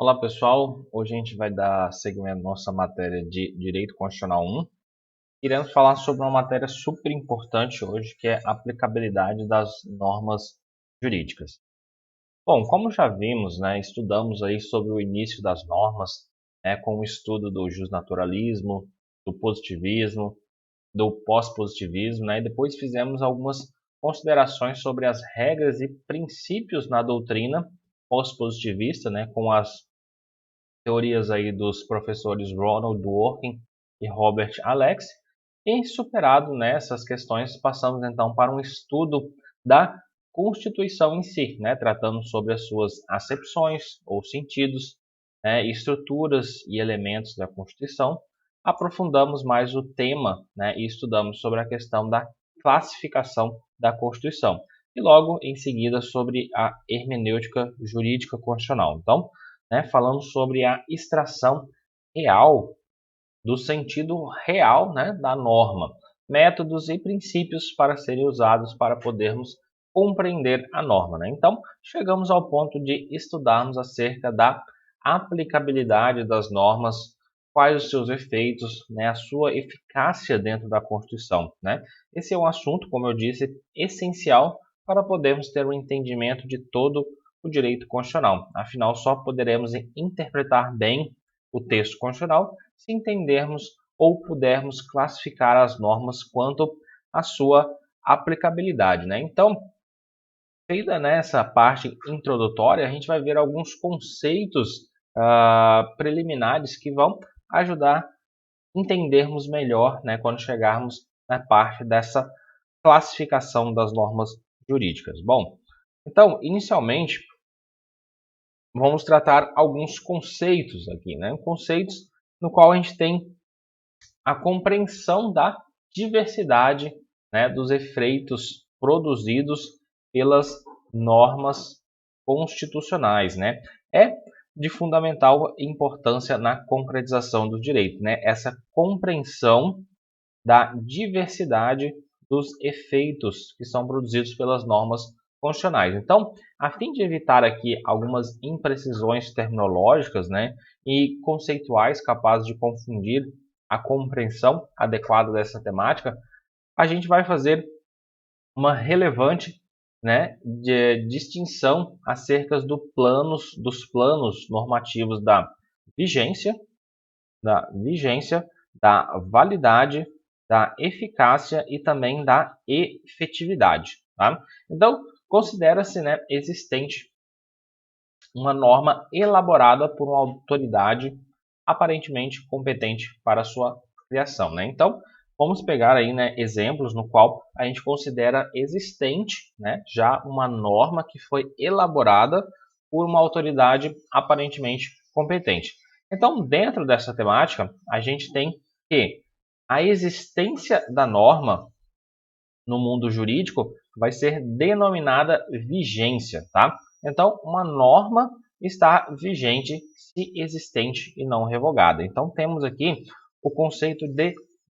Olá pessoal, hoje a gente vai dar seguimento à nossa matéria de Direito Constitucional 1. Iremos falar sobre uma matéria super importante hoje, que é a aplicabilidade das normas jurídicas. Bom, como já vimos, estudamos aí sobre o início das normas, com o estudo do justnaturalismo, do positivismo, do pós-positivismo, e depois fizemos algumas considerações sobre as regras e princípios na doutrina pós-positivista, com as teorias aí dos professores Ronald Dworkin e Robert Alex, e superado nessas questões, passamos então para um estudo da Constituição em si, tratando sobre as suas acepções ou sentidos, estruturas e elementos da Constituição. Aprofundamos mais o tema, e estudamos sobre a questão da classificação da Constituição. E logo em seguida sobre a hermenêutica jurídica constitucional. Então, falando sobre a extração real do sentido real, da norma, métodos e princípios para serem usados para podermos compreender a norma. Então, chegamos ao ponto de estudarmos acerca da aplicabilidade das normas, quais os seus efeitos, a sua eficácia dentro da Constituição. Esse é um assunto, como eu disse, essencial para podermos ter um entendimento de todo o direito constitucional. Afinal, só poderemos interpretar bem o texto constitucional se entendermos ou pudermos classificar as normas quanto à sua aplicabilidade. Então, feita nessa parte introdutória, a gente vai ver alguns conceitos preliminares que vão ajudar a entendermos melhor quando chegarmos na parte dessa classificação das normas jurídicas. Bom, então, inicialmente, vamos tratar alguns conceitos aqui, conceitos no qual a gente tem a compreensão da diversidade, dos efeitos produzidos pelas normas constitucionais, É de fundamental importância na concretização do direito, Essa compreensão da diversidade dos efeitos que são produzidos pelas normas constitucionais. Então, a fim de evitar aqui algumas imprecisões terminológicas, e conceituais capazes de confundir a compreensão adequada dessa temática, a gente vai fazer uma relevante, de distinção acerca dos planos normativos da validade, da eficácia e também da efetividade. Tá? Então, considera-se existente uma norma elaborada por uma autoridade aparentemente competente para a sua criação. Então, vamos pegar aí exemplos no qual a gente considera existente já uma norma que foi elaborada por uma autoridade aparentemente competente. Então, dentro dessa temática, a gente tem que a existência da norma no mundo jurídico vai ser denominada vigência, tá? Então, uma norma está vigente se existente e não revogada. Então, temos aqui o conceito de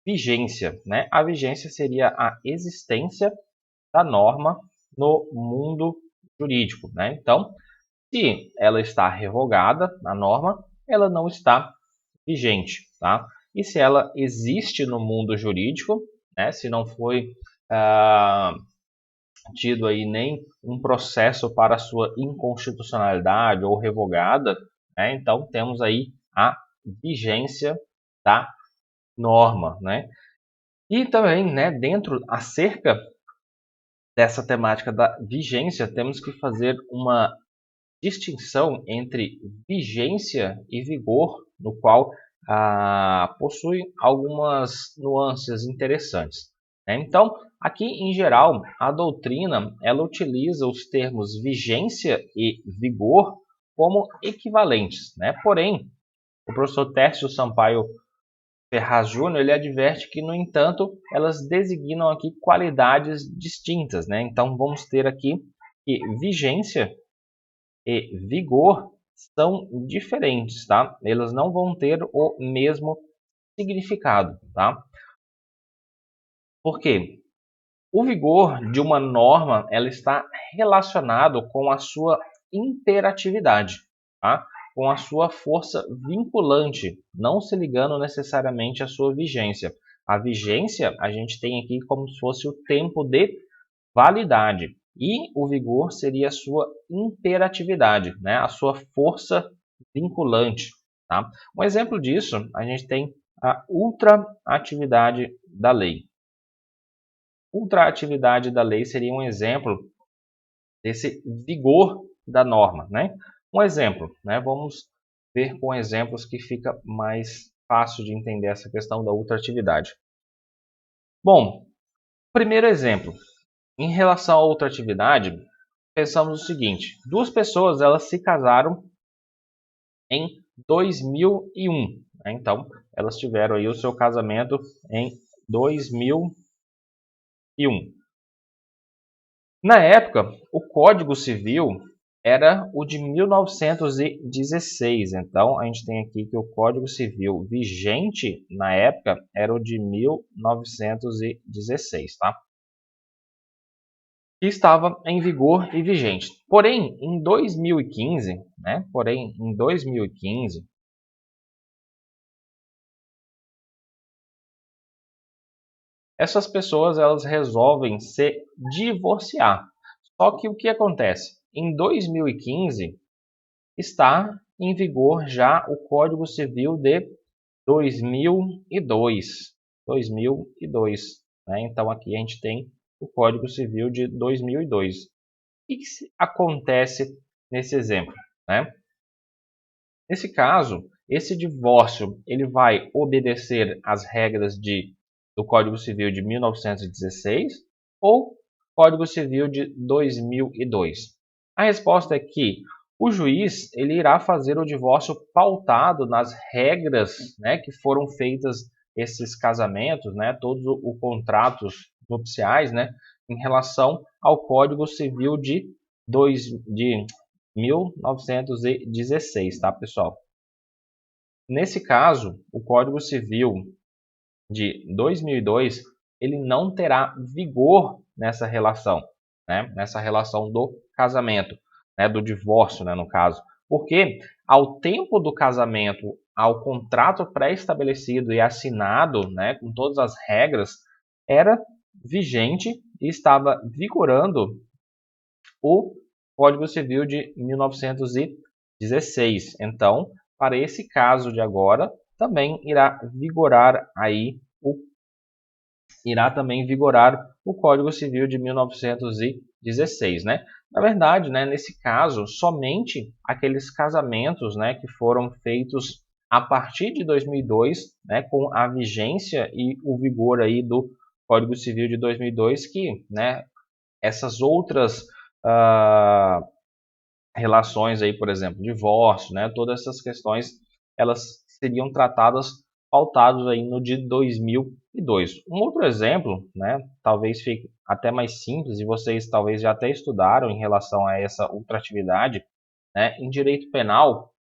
vigência, A vigência seria a existência da norma no mundo jurídico, Então, se ela está revogada, a norma, ela não está vigente, tá? E se ela existe no mundo jurídico, se não foi tido aí nem um processo para sua inconstitucionalidade ou revogada, então temos aí a vigência da norma, E também, dentro, acerca dessa temática da vigência, temos que fazer uma distinção entre vigência e vigor, no qual possui algumas nuances interessantes. Então, aqui em geral, a doutrina ela utiliza os termos vigência e vigor como equivalentes. Porém, o professor Tércio Sampaio Ferraz Júnior ele adverte que, no entanto, elas designam aqui qualidades distintas. Então, vamos ter aqui que vigência e vigor são diferentes, tá? Elas não vão ter o mesmo significado, tá? Por quê? O vigor de uma norma ela está relacionado com a sua imperatividade, tá? com a sua força vinculante, não se ligando necessariamente à sua vigência. A vigência a gente tem aqui como se fosse o tempo de validade e o vigor seria a sua imperatividade, né? A sua força vinculante. Tá? Um exemplo disso, a gente tem a ultraatividade da lei. Ultraatividade da lei seria um exemplo desse vigor da norma, né? Um exemplo, né? Vamos ver com exemplos que fica mais fácil de entender essa questão da ultraatividade. Bom, primeiro exemplo, em relação à ultraatividade, pensamos o seguinte: duas pessoas elas se casaram em 2001, né? Então elas tiveram aí o seu casamento em 2001. Na época, o Código Civil era o de 1916. Então, a gente tem aqui que o Código Civil vigente na época era o de 1916, tá? Que estava em vigor e vigente. Porém, em 2015, essas pessoas elas resolvem se divorciar. Só que o que acontece? Em 2015 está em vigor já o Código Civil de 2002. 2002, né? Então aqui a gente tem o Código Civil de 2002. O que acontece nesse exemplo, né? Nesse caso, esse divórcio ele vai obedecer às regras do Código Civil de 1916 ou Código Civil de 2002? A resposta é que o juiz ele irá fazer o divórcio pautado nas regras, né, que foram feitas esses casamentos, né, todos os contratos nupciais, né, em relação ao Código Civil de 1916, tá, pessoal? Nesse caso, o Código Civil de 2002, ele não terá vigor nessa relação, né? Nessa relação do casamento, né? Do divórcio, né? No caso. Porque ao tempo do casamento, ao contrato pré-estabelecido e assinado, né? Com todas as regras, era vigente e estava vigorando o Código Civil de 1916. Então, para esse caso de agora, também irá também vigorar o Código Civil de 1916, né? Na verdade, né, nesse caso, somente aqueles casamentos, né, que foram feitos a partir de 2002, né, com a vigência e o vigor aí do Código Civil de 2002, que, né, essas outras ah, relações aí, por exemplo, divórcio, né, todas essas questões, elas seriam tratadas pautados aí no de 2002. Um outro exemplo, né, talvez fique até mais simples e vocês talvez já até estudaram em relação a essa ultraatividade, né, em direito penal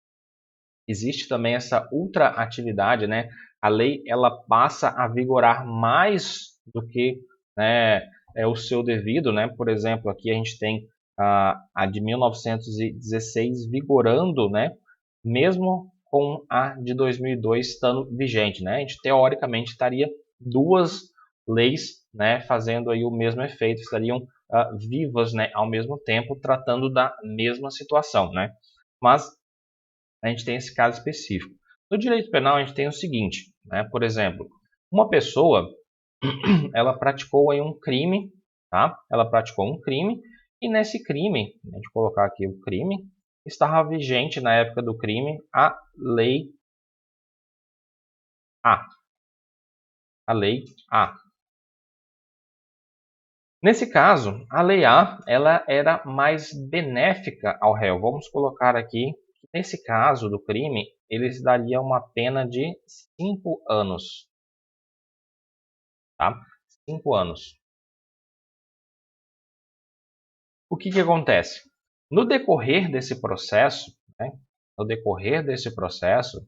existe também essa ultraatividade, né, a lei ela passa a vigorar mais do que, né, é o seu devido, né, por exemplo, aqui a gente tem a de 1916 vigorando, né, mesmo com a de 2002 estando vigente, né? A gente teoricamente estaria duas leis, né, fazendo aí o mesmo efeito, estariam vivas, né, ao mesmo tempo, tratando da mesma situação, né? Mas a gente tem esse caso específico. No direito penal, a gente tem o seguinte, né? Por exemplo, uma pessoa ela praticou aí um crime, tá? Ela praticou um crime e nesse crime, a gente colocar aqui o crime, estava vigente na época do crime a lei A. A lei A. Nesse caso, a lei A ela era mais benéfica ao réu. Vamos colocar aqui que nesse caso do crime, eles daria uma pena de 5 anos, tá? 5 anos. O que acontece? No decorrer desse processo, né? No decorrer desse processo,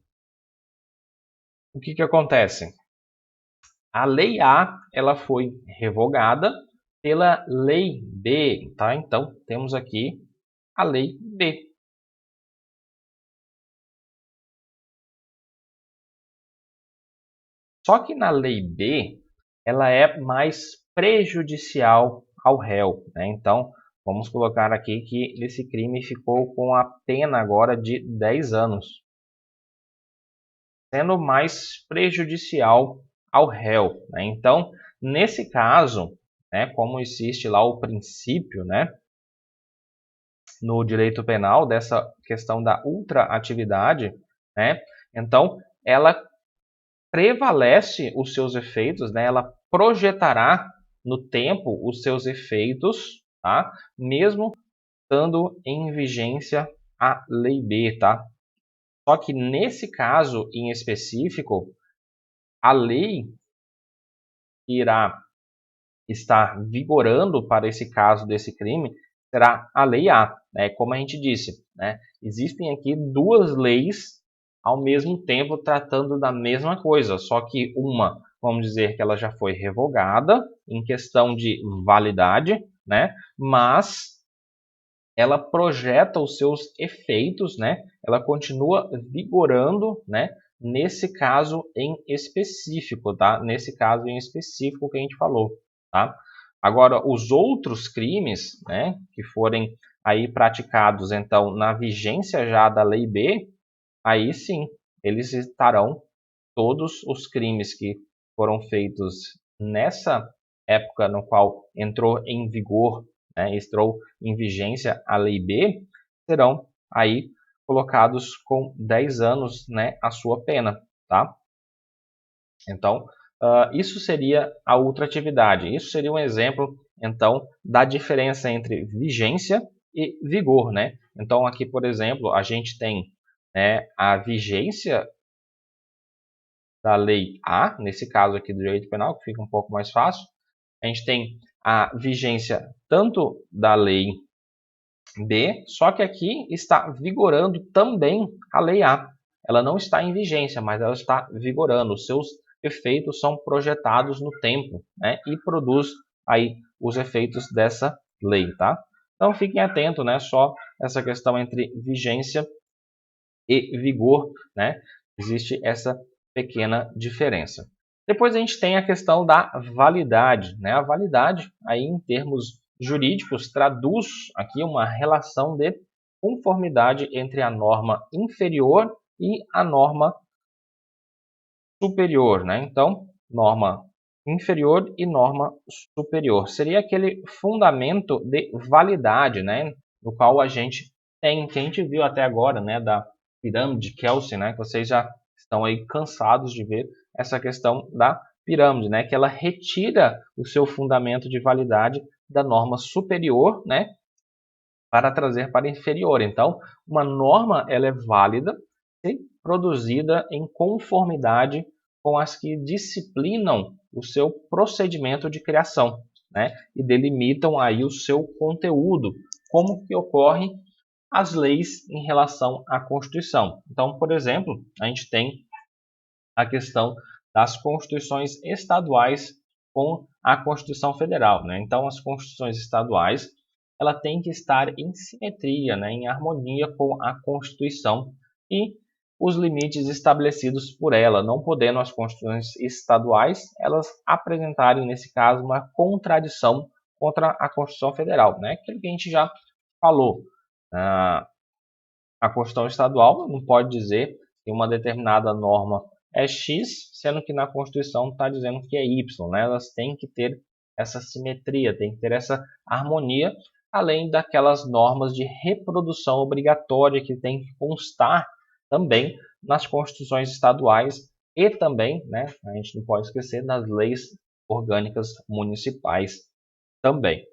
o que acontece? A lei A ela foi revogada pela lei B, tá? Então temos aqui a lei B. Só que na Lei B, ela é mais prejudicial ao réu, né? Então, vamos colocar aqui que esse crime ficou com a pena agora de 10 anos, sendo mais prejudicial ao réu, né? Então, nesse caso, né, como existe lá o princípio, né, no direito penal dessa questão da ultraatividade, né, então ela prevalece os seus efeitos, né, ela projetará no tempo os seus efeitos, tá, mesmo estando em vigência a Lei B, tá? Só que nesse caso em específico, a lei irá estar vigorando para esse caso desse crime será a Lei A, né? Como a gente disse, né? Existem aqui duas leis ao mesmo tempo tratando da mesma coisa, só que uma, vamos dizer que ela já foi revogada em questão de validade, né? Mas ela projeta os seus efeitos, né? Ela continua vigorando, né? Nesse caso em específico, tá? Nesse caso em específico que a gente falou, tá? Agora, os outros crimes, né? Que forem aí praticados, então, na vigência já da Lei B, aí sim, eles estarão todos os crimes que foram feitos nessa época no qual entrou em vigor, né, entrou em vigência a Lei B, serão aí colocados com 10 anos, né, a sua pena, tá? Então, isso seria a ultratividade. Isso seria um exemplo, então, da diferença entre vigência e vigor, né? Então, aqui, por exemplo, a gente tem, né, a vigência da Lei A, nesse caso aqui do direito penal, que fica um pouco mais fácil. A gente tem a vigência tanto da Lei B, só que aqui está vigorando também a Lei A. Ela não está em vigência, mas ela está vigorando. Os seus efeitos são projetados no tempo, né? E produz aí os efeitos dessa lei, tá? Então fiquem atentos, né? Só essa questão entre vigência e vigor, né? Existe essa pequena diferença. Depois a gente tem a questão da validade, né? A validade, aí em termos jurídicos, traduz aqui uma relação de conformidade entre a norma inferior e a norma superior, né? Então, norma inferior e norma superior. Seria aquele fundamento de validade, né? No qual a gente tem, que a gente viu até agora, né? Da pirâmide de Kelsen, né? Que vocês já estão aí cansados de ver essa questão da pirâmide, né? Que ela retira o seu fundamento de validade da norma superior, né? Para trazer para inferior. Então, uma norma ela é válida se produzida em conformidade com as que disciplinam o seu procedimento de criação, né? E delimitam aí o seu conteúdo, como que ocorre as leis em relação à Constituição. Então, por exemplo, a gente tem a questão das constituições estaduais com a Constituição Federal, né? Então, as constituições estaduais ela tem que estar em simetria, né, em harmonia com a Constituição e os limites estabelecidos por ela, não podendo as constituições estaduais elas apresentarem nesse caso uma contradição contra a Constituição Federal, né? Aquilo que a gente já falou. A Constituição estadual não pode dizer que uma determinada norma é X, sendo que na Constituição está dizendo que é Y, né? Elas têm que ter essa simetria, tem que ter essa harmonia, além daquelas normas de reprodução obrigatória que tem que constar também nas constituições estaduais e também, né, a gente não pode esquecer, nas leis orgânicas municipais também.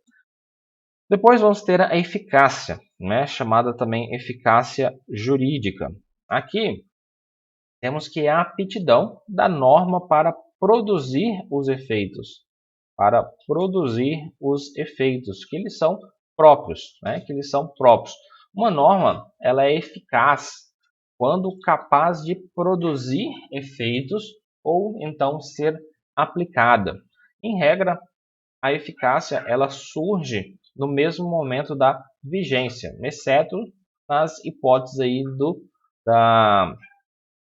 Depois vamos ter a eficácia, né, chamada também eficácia jurídica. Aqui temos que é a aptidão da norma para produzir os efeitos, que eles são próprios, né, que eles são próprios. Uma norma ela é eficaz quando capaz de produzir efeitos ou então ser aplicada. Em regra, a eficácia ela surge no mesmo momento da vigência, exceto nas hipóteses aí da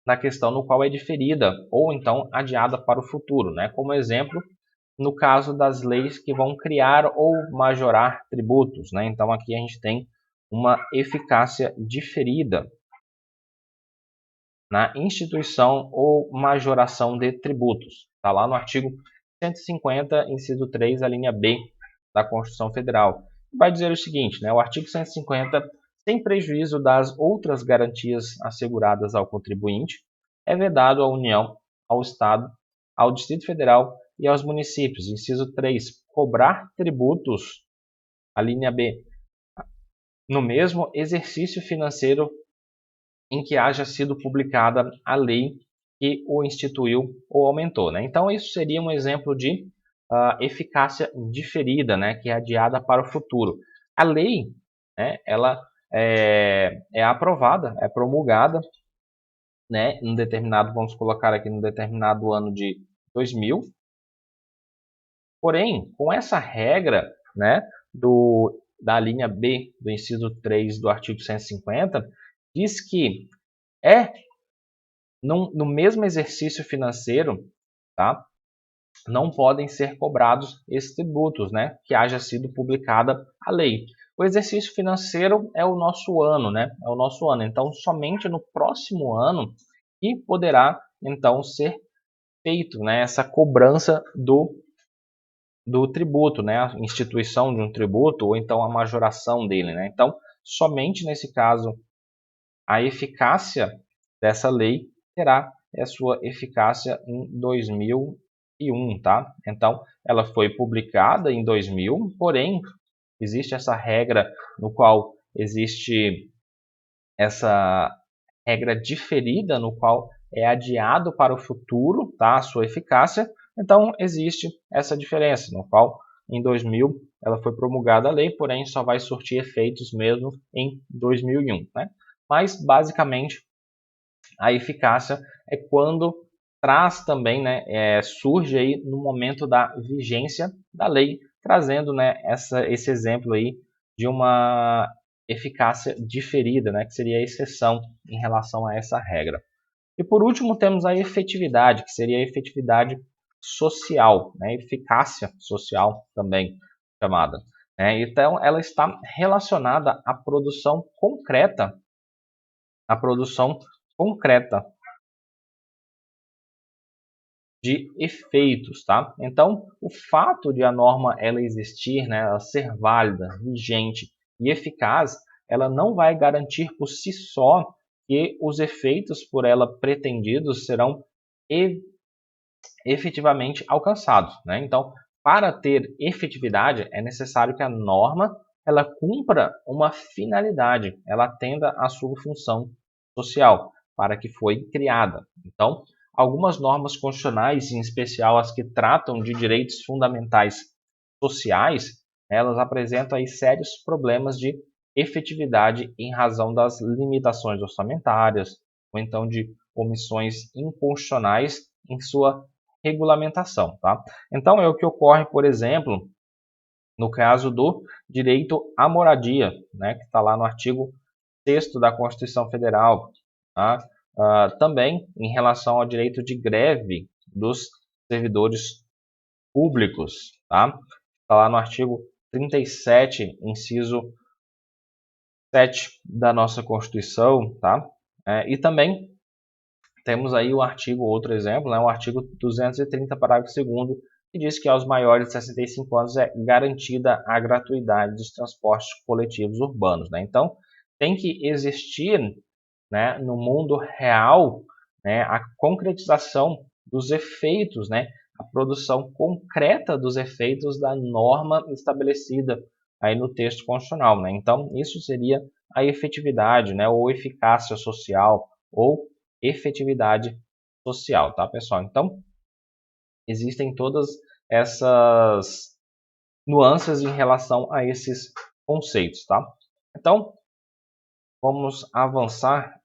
na questão no qual é diferida ou então adiada para o futuro, né? Como exemplo, no caso das leis que vão criar ou majorar tributos, né? Então aqui a gente tem uma eficácia diferida na instituição ou majoração de tributos. Está lá no artigo 150, inciso 3, a linha B da Constituição Federal. Vai dizer o seguinte, né? O artigo 150, sem prejuízo das outras garantias asseguradas ao contribuinte, é vedado à União, ao Estado, ao Distrito Federal e aos municípios. Inciso 3, cobrar tributos, a linha B, no mesmo exercício financeiro em que haja sido publicada a lei que o instituiu ou aumentou, né? Então, isso seria um exemplo de eficácia diferida, né? Que é adiada para o futuro. A lei, né? Ela é aprovada, é promulgada, né? Em determinado, vamos colocar aqui, no determinado ano de 2000. Porém, com essa regra, né? Da linha B do inciso 3 do artigo 150, diz que é no mesmo exercício financeiro, tá? Não podem ser cobrados esses tributos, né? Que haja sido publicada a lei. O exercício financeiro é o nosso ano, né? É o nosso ano. Então, somente no próximo ano que poderá então ser feito, né? Essa cobrança do tributo, né? A instituição de um tributo ou então a majoração dele, né? Então, somente nesse caso a eficácia dessa lei terá a sua eficácia em 2001, tá? Então, ela foi publicada em 2000, porém, existe essa regra no qual existe essa regra diferida, no qual é adiado para o futuro, tá? A sua eficácia. Então, existe essa diferença, no qual em 2000 ela foi promulgada a lei, porém só vai surtir efeitos mesmo em 2001, né? Mas, basicamente, a eficácia é quando traz também, né, surge aí no momento da vigência da lei, trazendo, né, esse exemplo aí de uma eficácia diferida, né, que seria a exceção em relação a essa regra. E por último temos a efetividade, que seria a efetividade social, né, eficácia social também chamada. Né? Então ela está relacionada à produção concreta de efeitos, tá? Então, o fato de a norma ela existir, né, ela ser válida, vigente e eficaz, ela não vai garantir por si só que os efeitos por ela pretendidos serão efetivamente alcançados, né? Então, para ter efetividade, é necessário que a norma ela cumpra uma finalidade, ela atenda à sua função social para que foi criada. Então, algumas normas constitucionais, em especial as que tratam de direitos fundamentais sociais, elas apresentam aí sérios problemas de efetividade em razão das limitações orçamentárias ou então de omissões inconstitucionais em sua regulamentação, tá? Então é o que ocorre, por exemplo, no caso do direito à moradia, né, que está lá no artigo 6º da Constituição Federal, tá? Também em relação ao direito de greve dos servidores públicos, tá? Está lá no artigo 37, inciso 7 da nossa Constituição, tá? E também temos aí o artigo, outro exemplo, né, o artigo 230, parágrafo 2º, que diz que aos maiores de 65 anos é garantida a gratuidade dos transportes coletivos urbanos, né? Então, tem que existir, né, no mundo real, né, a concretização dos efeitos, né, a produção concreta dos efeitos da norma estabelecida aí no texto constitucional, né? Então, isso seria a efetividade, né, ou eficácia social, ou efetividade social, tá, pessoal? Então, existem todas essas nuances em relação a esses conceitos, tá? Então, vamos avançar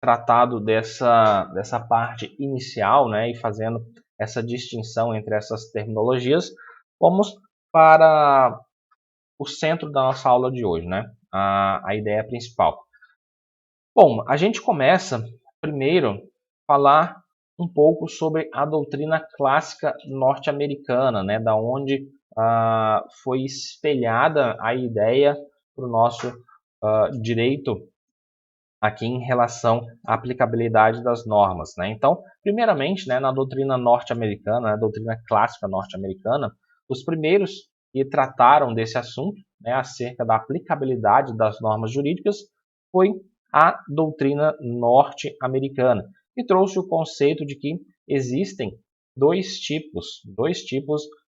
tratado dessa parte inicial, né, e fazendo essa distinção entre essas terminologias, vamos para o centro da nossa aula de hoje, né? A ideia principal. Bom, a gente começa primeiro falar um pouco sobre a doutrina clássica norte-americana, né, da onde foi espelhada a ideia para o nosso direito aqui em relação à aplicabilidade das normas, né? Então, primeiramente, né, na doutrina norte-americana, na doutrina clássica norte-americana, os primeiros que trataram desse assunto, né, acerca da aplicabilidade das normas jurídicas, foi a doutrina norte-americana, que trouxe o conceito de que existem dois tipos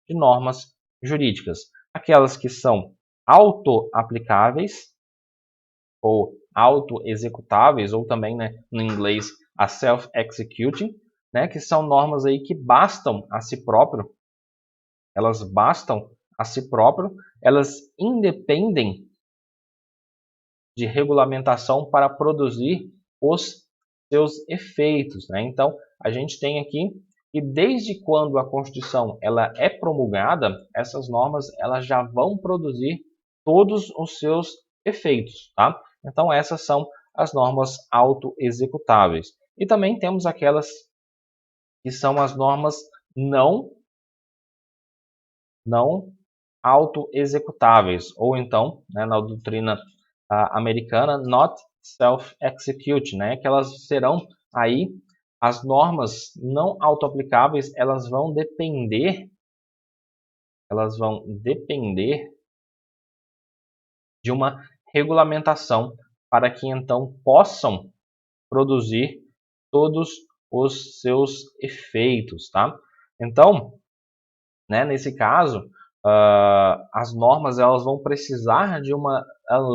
de normas jurídicas: aquelas que são auto-aplicáveis ou auto-executáveis, ou também, né, no inglês, a self-executing, né, que são normas aí que bastam a si próprio, elas independem de regulamentação para produzir os seus efeitos, né? Então, a gente tem aqui que desde quando a Constituição ela é promulgada, essas normas elas já vão produzir todos os seus efeitos, tá? Então, essas são as normas autoexecutáveis. E também temos aquelas que são as normas não autoexecutáveis, ou então, né, na doutrina americana, not self-execute, né, que elas serão aí as normas não autoaplicáveis, elas vão depender de uma regulamentação para que então possam produzir todos os seus efeitos, tá? Então, né, nesse caso, as normas elas vão precisar de uma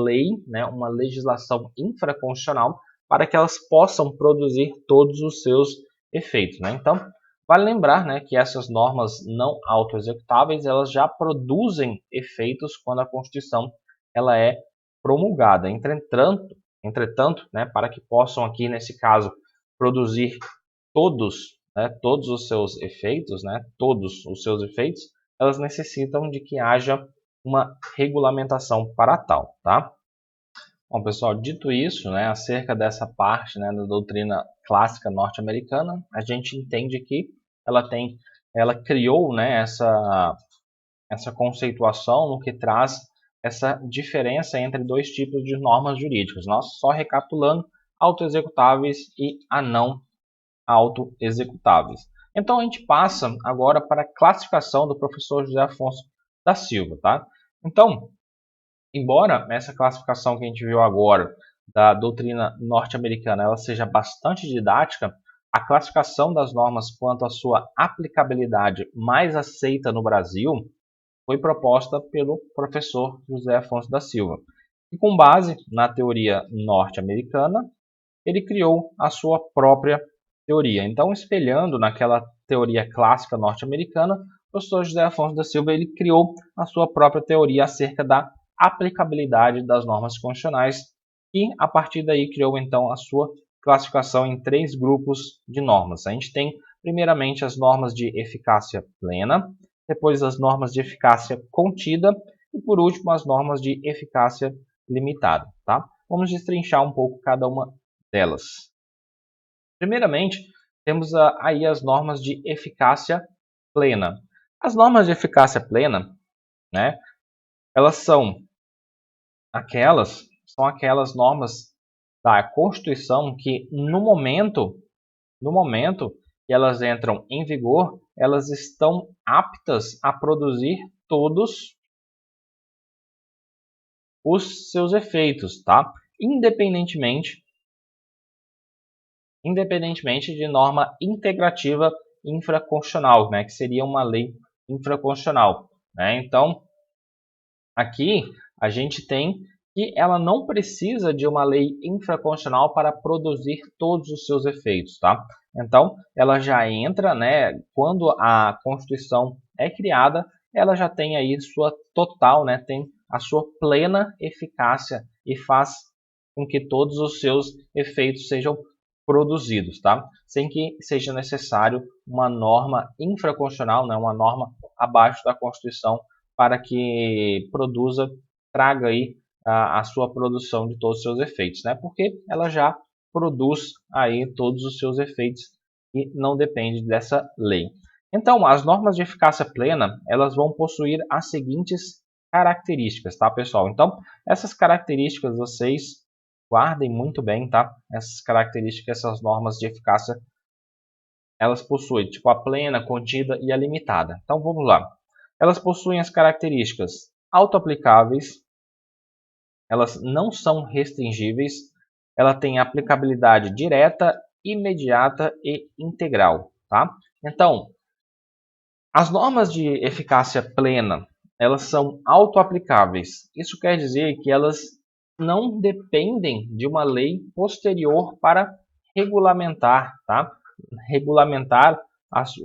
lei, né, uma legislação infraconstitucional para que elas possam produzir todos os seus efeitos, né? Então, vale lembrar, né, que essas normas não autoexecutáveis elas já produzem efeitos quando a Constituição ela é promulgada. Entretanto, né, para que possam aqui nesse caso produzir todos os seus efeitos, né, todos os seus efeitos, elas necessitam de que haja uma regulamentação para tal, tá? Bom, pessoal, dito isso, né, acerca dessa parte, né, da doutrina clássica norte-americana, a gente entende que ela criou, né, essa conceituação no que traz essa diferença entre dois tipos de normas jurídicas. Nós só recapitulando, autoexecutáveis e a não autoexecutáveis. Então a gente passa agora para a classificação do professor José Afonso da Silva, tá? Então, embora essa classificação que a gente viu agora da doutrina norte-americana ela seja bastante didática, a classificação das normas quanto à sua aplicabilidade mais aceita no Brasil foi proposta pelo professor José Afonso da Silva. E com base na teoria norte-americana, ele criou a sua própria teoria. Então, espelhando naquela teoria clássica norte-americana, o professor José Afonso da Silva ele criou a sua própria teoria acerca da aplicabilidade das normas constitucionais e, a partir daí, criou então a sua classificação em três grupos de normas. A gente tem, primeiramente, as normas de eficácia plena, depois as normas de eficácia contida e, por último, as normas de eficácia limitada. Tá? Vamos destrinchar um pouco cada uma delas. Primeiramente, temos aí as normas de eficácia plena. As normas de eficácia plena, né, elas são aquelas normas da Constituição que no momento que elas entram em vigor, elas estão aptas a produzir todos os seus efeitos, tá? Independentemente de norma integrativa infraconstitucional, né, que seria uma lei infraconstitucional, né? Então, aqui a gente tem que ela não precisa de uma lei infraconstitucional para produzir todos os seus efeitos, tá? Então, ela já entra, né, quando a Constituição é criada, ela já tem aí sua total, né, tem a sua plena eficácia e faz com que todos os seus efeitos sejam produzidos, tá? Sem que seja necessário uma norma infraconstitucional, né, uma norma abaixo da Constituição para que traga aí a sua produção de todos os seus efeitos, né? Porque ela já produz aí todos os seus efeitos e não depende dessa lei. Então, as normas de eficácia plena, elas vão possuir as seguintes características, tá, pessoal? Então, essas características vocês guardem muito bem, tá? Essas características, essas normas de eficácia, elas possuem, tipo, a plena, contida e a limitada. Então, vamos lá. Elas possuem as características auto-aplicáveis, elas não são restringíveis, ela tem aplicabilidade direta, imediata e integral, tá? Então, as normas de eficácia plena, elas são auto-aplicáveis. Isso quer dizer que elas não dependem de uma lei posterior para regulamentar, tá? Regulamentar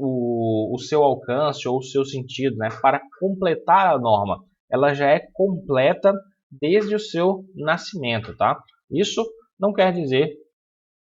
o seu alcance ou o seu sentido, né? Para completar a norma. Ela já é completa desde o seu nascimento, tá? Isso não quer dizer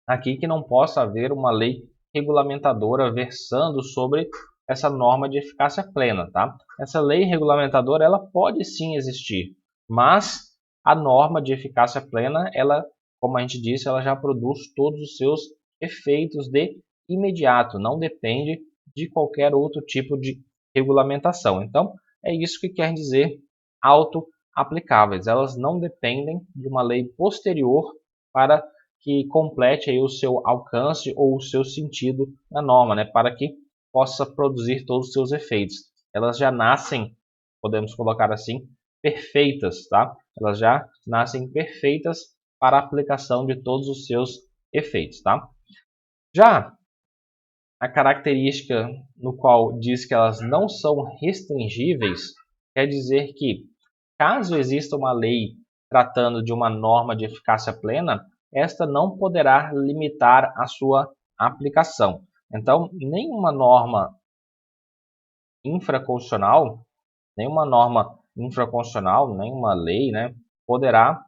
aqui que não possa haver uma lei regulamentadora versando sobre essa norma de eficácia plena, tá? Essa lei regulamentadora, ela pode sim existir, mas a norma de eficácia plena, ela, como a gente disse, ela já produz todos os seus efeitos de imediato, não depende de qualquer outro tipo de regulamentação. Então, é isso que quer dizer auto-aplicáveis. Elas não dependem de uma lei posterior para que complete aí o seu alcance ou o seu sentido na norma, né, para que possa produzir todos os seus efeitos. Elas já nascem, podemos colocar assim, perfeitas, tá? Elas já nascem perfeitas para a aplicação de todos os seus efeitos, tá? Já a característica no qual diz que elas não são restringíveis, quer dizer que, caso exista uma lei tratando de uma norma de eficácia plena, esta não poderá limitar a sua aplicação. Então, nenhuma norma infraconstitucional, nenhuma lei, né, poderá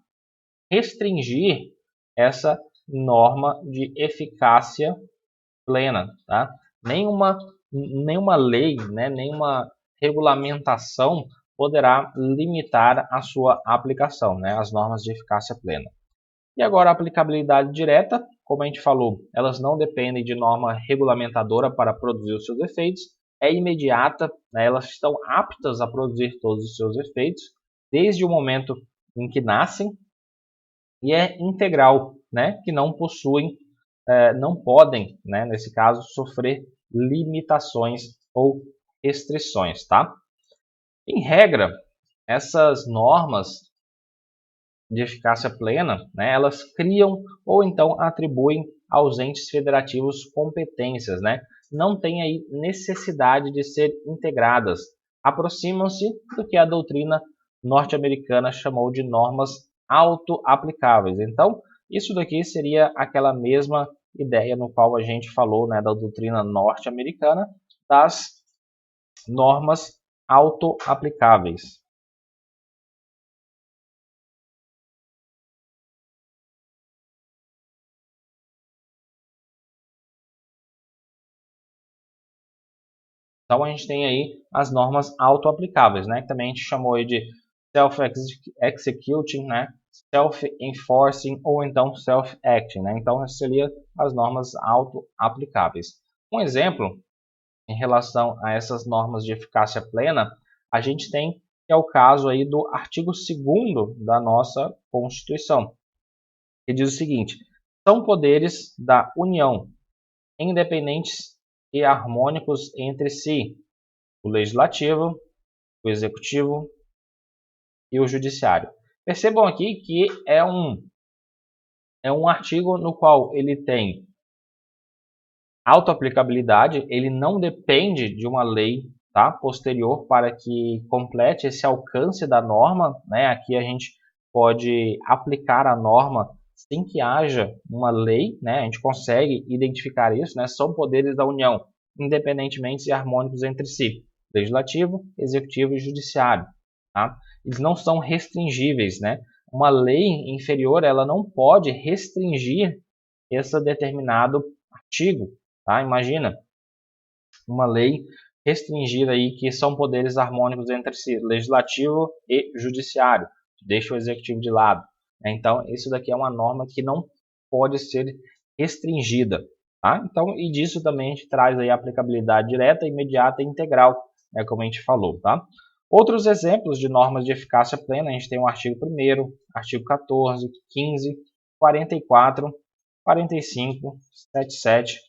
restringir essa norma de eficácia plena, tá? Nenhuma lei, né, nenhuma regulamentação poderá limitar a sua aplicação, né, as normas de eficácia plena. E agora a aplicabilidade direta, como a gente falou, elas não dependem de norma regulamentadora para produzir os seus efeitos, é imediata, né, elas estão aptas a produzir todos os seus efeitos desde o momento em que nascem, e é integral, né, que não possuem, não podem, né, nesse caso, sofrer limitações ou restrições, tá? Em regra, essas normas de eficácia plena, né, elas criam ou então atribuem aos entes federativos competências, né? Não tem aí necessidade de ser integradas. Aproximam-se do que a doutrina norte-americana chamou de normas auto-aplicáveis. Então, isso daqui seria aquela mesma ideia no qual a gente falou, né, da doutrina norte-americana das normas auto-aplicáveis. Então a gente tem aí as normas auto-aplicáveis, né? Que também a gente chamou aí de self-executing, né? Self-enforcing ou então self-acting, né? Então essas seriam as normas auto-aplicáveis. Um exemplo em relação a essas normas de eficácia plena, a gente tem que é o caso aí do artigo 2º da nossa Constituição, que diz o seguinte: são poderes da União, independentes e harmônicos entre si, o legislativo, o executivo e o judiciário. Percebam aqui que é um artigo no qual ele tem autoaplicabilidade, ele não depende de uma lei, tá, posterior para que complete esse alcance da norma, né? Aqui a gente pode aplicar a norma sem que haja uma lei, né? A gente consegue identificar isso, né? São poderes da União, independentemente e harmônicos entre si, legislativo, executivo e judiciário, tá? Eles não são restringíveis, né? Uma lei inferior, ela não pode restringir esse determinado artigo, tá? Imagina uma lei restringir aí que são poderes harmônicos entre si, legislativo e judiciário, deixa o executivo de lado. Então, isso daqui é uma norma que não pode ser restringida. Tá? Então, e disso também a gente traz aí a aplicabilidade direta, imediata e integral, né, como a gente falou. Tá? Outros exemplos de normas de eficácia plena, a gente tem o artigo 1º, artigo 14, 15, 44, 45, 77,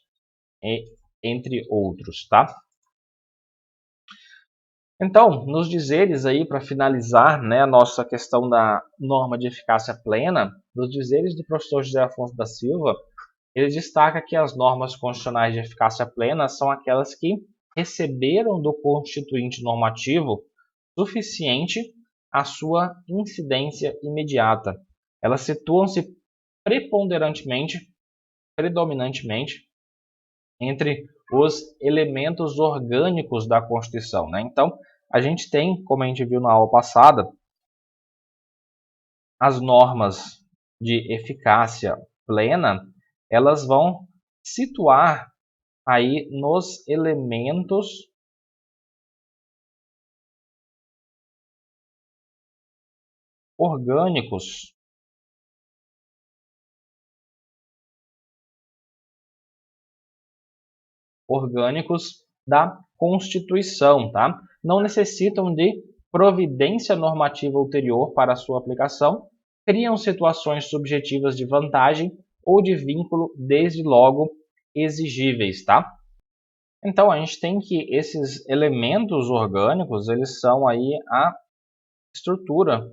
entre outros. Tá? Então, nos dizeres aí, para finalizar, né, a nossa questão da norma de eficácia plena, nos dizeres do professor José Afonso da Silva, ele destaca que as normas constitucionais de eficácia plena são aquelas que receberam do constituinte normativo suficiente a sua incidência imediata. Elas situam-se predominantemente entre os elementos orgânicos da Constituição. Né? Então, a gente tem, como a gente viu na aula passada, as normas de eficácia plena, elas vão situar aí nos elementos orgânicos da Constituição, tá? Não necessitam de providência normativa ulterior para sua aplicação, criam situações subjetivas de vantagem ou de vínculo desde logo exigíveis, tá? Então a gente tem que esses elementos orgânicos, eles são aí a estrutura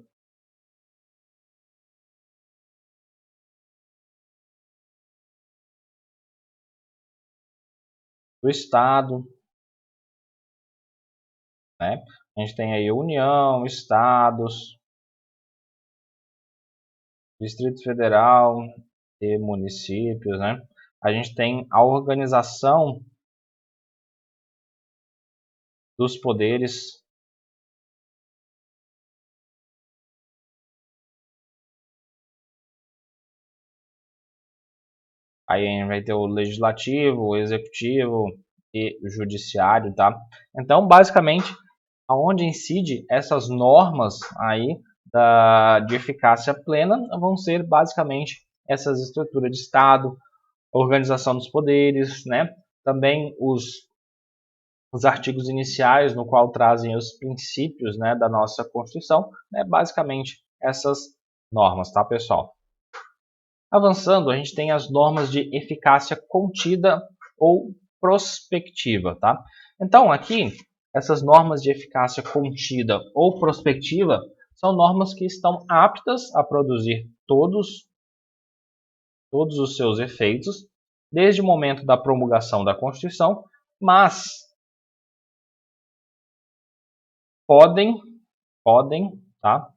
do Estado, né? A gente tem aí União, Estados, Distrito Federal e municípios, né? A gente tem a organização dos poderes, aí a gente vai ter o legislativo, o executivo e o judiciário, tá? Então, basicamente, aonde incide essas normas aí de eficácia plena vão ser basicamente essas estruturas de Estado, organização dos poderes, né? Também os artigos iniciais, no qual trazem os princípios, né, da nossa Constituição, né? Basicamente essas normas, tá, pessoal? Avançando, a gente tem as normas de eficácia contida ou prospectiva, tá? Então, aqui, essas normas de eficácia contida ou prospectiva são normas que estão aptas a produzir todos os seus efeitos desde o momento da promulgação da Constituição, mas podem, tá,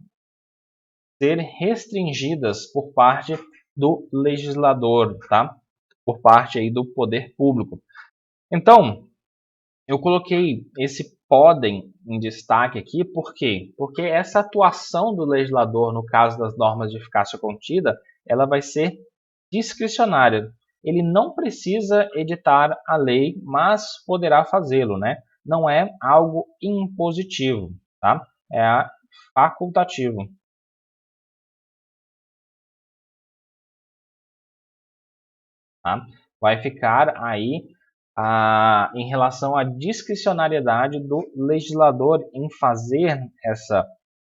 ser restringidas por parte do legislador, tá? Por parte aí do poder público. Então, eu coloquei esse podem em destaque aqui, por quê? Porque essa atuação do legislador, no caso das normas de eficácia contida, ela vai ser discricionária. Ele não precisa editar a lei, mas poderá fazê-lo, né? Não é algo impositivo, tá? É facultativo. Tá? Vai ficar aí em relação à discricionariedade do legislador em fazer essa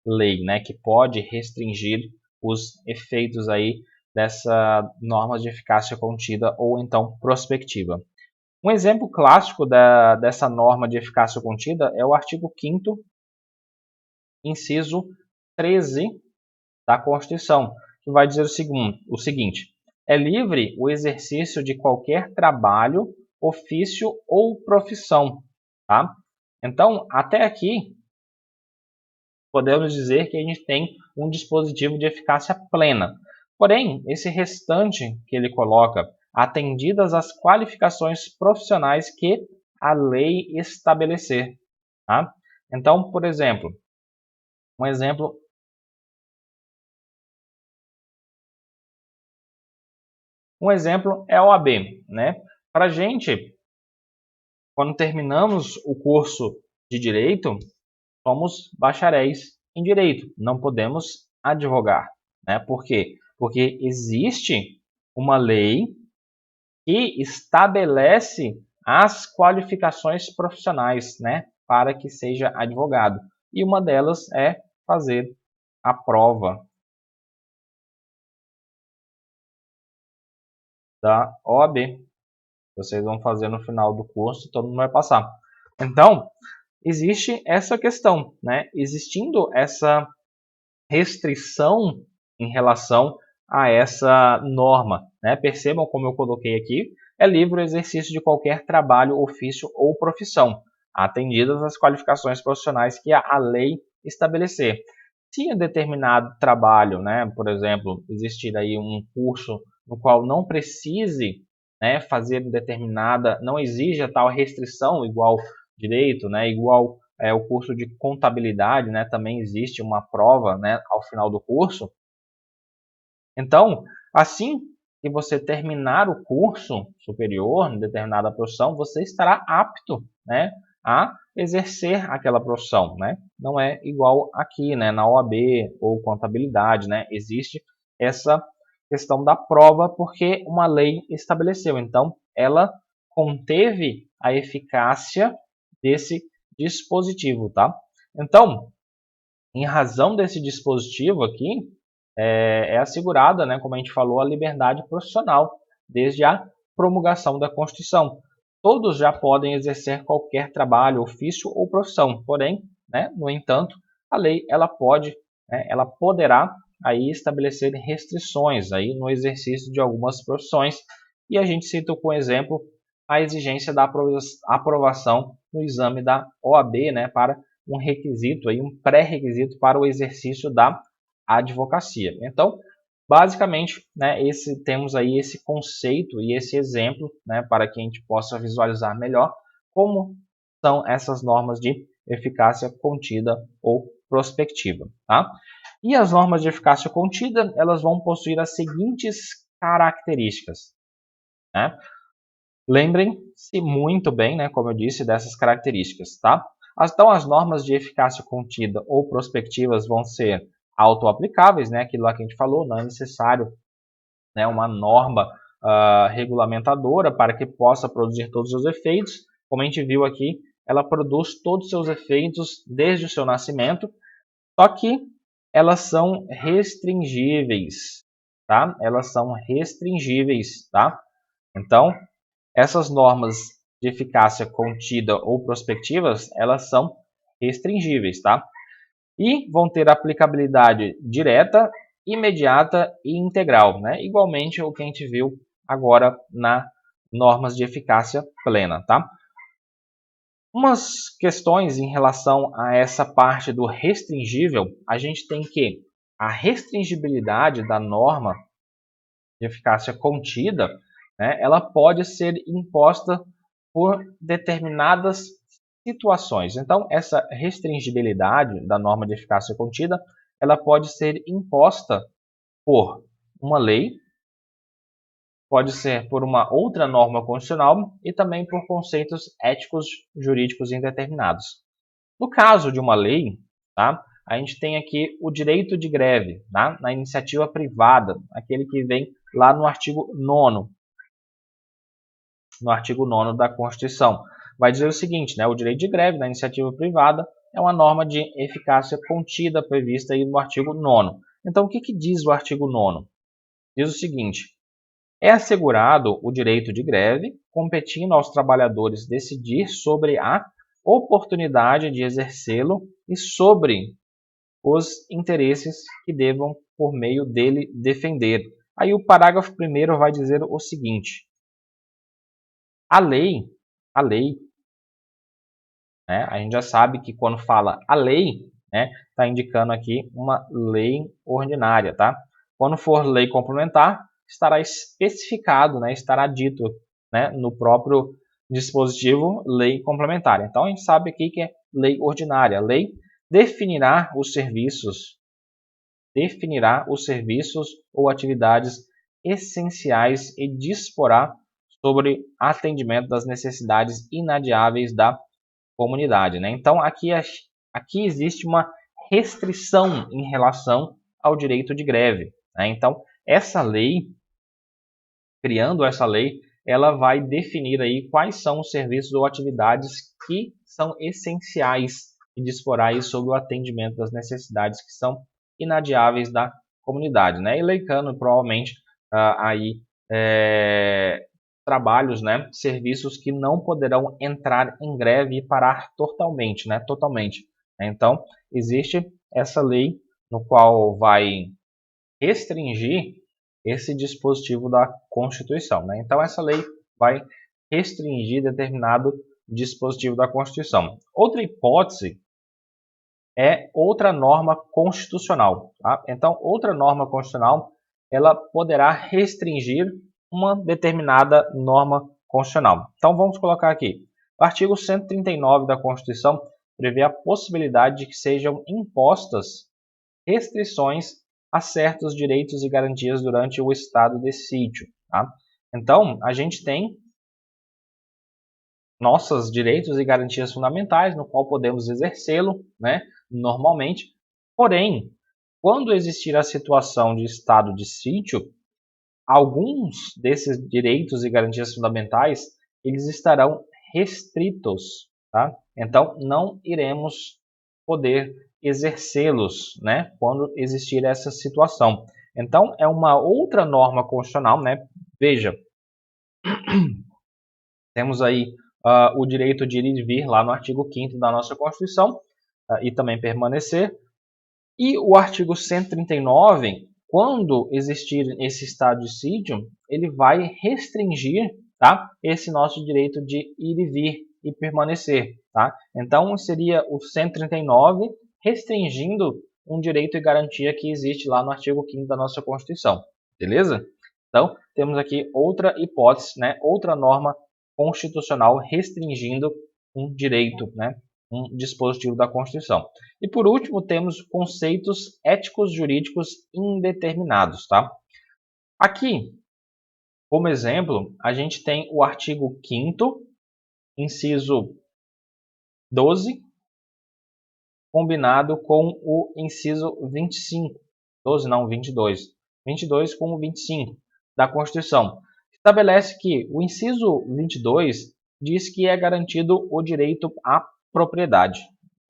lei, né, que pode restringir os efeitos aí dessa norma de eficácia contida ou então prospectiva. Um exemplo clássico dessa norma de eficácia contida é o artigo 5º, inciso 13 da Constituição, que vai dizer o seguinte: é livre o exercício de qualquer trabalho, ofício ou profissão. Tá? Então, até aqui, podemos dizer que a gente tem um dispositivo de eficácia plena. Porém, esse restante que ele coloca, atendidas as qualificações profissionais que a lei estabelecer. Tá? Então, por exemplo, um exemplo é a OAB, né? Para a gente, quando terminamos o curso de Direito, somos bacharéis em Direito, não podemos advogar. Né? Por quê? Porque existe uma lei que estabelece as qualificações profissionais, né, para que seja advogado. E uma delas é fazer a prova da OAB. Vocês vão fazer no final do curso, todo mundo vai passar. Então, existe essa questão, né? Existindo essa restrição em relação a essa norma, né? Percebam como eu coloquei aqui, é livre o exercício de qualquer trabalho, ofício ou profissão, atendidas as qualificações profissionais que a lei estabelecer. Se em determinado trabalho, né, por exemplo, existir aí um curso no qual não precise, né, fazer determinada, não exija tal restrição igual direito, né, igual o curso de contabilidade, né, também existe uma prova, né, ao final do curso. Então, assim que você terminar o curso superior em determinada profissão, você estará apto, né, a exercer aquela profissão, né? Não é igual aqui, né, na OAB ou contabilidade, né? Existe essa questão da prova porque uma lei estabeleceu. Então, ela conteve a eficácia desse dispositivo, tá? Então, em razão desse dispositivo aqui, é assegurada, né, como a gente falou, a liberdade profissional desde a promulgação da Constituição. Todos já podem exercer qualquer trabalho, ofício ou profissão, porém, né, no entanto, a lei ela pode, né, ela poderá aí estabelecer restrições aí no exercício de algumas profissões e a gente cita como exemplo a exigência da aprovação no exame da OAB, né, para um requisito aí, um pré-requisito para o exercício da advocacia. Então, basicamente, né, temos aí esse conceito e esse exemplo, né, para que a gente possa visualizar melhor como são essas normas de eficácia contida ou prospectiva, tá? E as normas de eficácia contida, elas vão possuir as seguintes características, né? Lembrem-se muito bem, né, como eu disse, dessas características, tá? Então, as normas de eficácia contida ou prospectivas vão ser autoaplicáveis, né, aquilo lá que a gente falou, não é necessário, né, uma norma regulamentadora para que possa produzir todos os efeitos. Como a gente viu aqui, ela produz todos os seus efeitos desde o seu nascimento, só que elas são restringíveis, tá? Elas são restringíveis, tá? Então, essas normas de eficácia contida ou prospectivas, elas são restringíveis, tá? E vão ter aplicabilidade direta, imediata e integral, né? Igualmente o que a gente viu agora nas normas de eficácia plena, tá? Umas questões em relação a essa parte do restringível, a gente tem que a restringibilidade da norma de eficácia contida, né, ela pode ser imposta por determinadas situações. Então, essa restringibilidade da norma de eficácia contida, ela pode ser imposta por uma lei, pode ser por uma outra norma constitucional e também por conceitos éticos jurídicos indeterminados. No caso de uma lei, tá, a gente tem aqui o direito de greve, tá, na iniciativa privada, aquele que vem lá no artigo 9º, no artigo 9º da Constituição. Vai dizer o seguinte, né, o direito de greve na iniciativa privada é uma norma de eficácia contida prevista aí no artigo 9º. Então, o que diz o artigo 9º? Diz o seguinte: é assegurado o direito de greve, competindo aos trabalhadores decidir sobre a oportunidade de exercê-lo e sobre os interesses que devam, por meio dele, defender. Aí o parágrafo 1º vai dizer o seguinte: a lei, né, a gente já sabe que quando fala a lei, né, está indicando aqui uma lei ordinária, tá? Quando for lei complementar, estará especificado, né, estará dito, né, no próprio dispositivo lei complementar. Então a gente sabe aqui que é lei ordinária. A lei definirá os serviços ou atividades essenciais e disporá sobre atendimento das necessidades inadiáveis da comunidade, né? Então, aqui existe uma restrição em relação ao direito de greve, né? Então, essa lei criando essa lei, ela vai definir aí quais são os serviços ou atividades que são essenciais e disporá aí sobre o atendimento das necessidades que são inadiáveis da comunidade, né? Elencando provavelmente aí trabalhos, né, serviços que não poderão entrar em greve e parar totalmente, né, totalmente. Então, existe essa lei no qual vai restringir esse dispositivo da Constituição, né? Então, essa lei vai restringir determinado dispositivo da Constituição. Outra hipótese é outra norma constitucional, tá? Então, outra norma constitucional, ela poderá restringir uma determinada norma constitucional. Então, vamos colocar aqui. O artigo 139 da Constituição prevê a possibilidade de que sejam impostas restrições a certos direitos e garantias durante o estado de sítio, tá? Então, a gente tem nossos direitos e garantias fundamentais, no qual podemos exercê-lo, né, normalmente. Porém, quando existir a situação de estado de sítio, alguns desses direitos e garantias fundamentais, eles estarão restritos, tá? Então, não iremos poder exercê-los, né, quando existir essa situação. Então, é uma outra norma constitucional, né? Veja, temos aí o direito de ir e vir lá no artigo 5º da nossa Constituição e também permanecer. E o artigo 139, quando existir esse estado de sítio, ele vai restringir, tá, esse nosso direito de ir e vir e permanecer. Tá? Então, seria o 139 restringindo um direito e garantia que existe lá no artigo 5º da nossa Constituição. Beleza? Então, temos aqui outra hipótese, né, outra norma constitucional restringindo um direito, né, um dispositivo da Constituição. E por último, temos conceitos éticos jurídicos indeterminados, tá? Aqui, como exemplo, a gente tem o artigo 5º, inciso 12, combinado com o inciso 25, 12 não, 22, 22 com o 25 da Constituição. Estabelece que o inciso 22 diz que é garantido o direito à propriedade.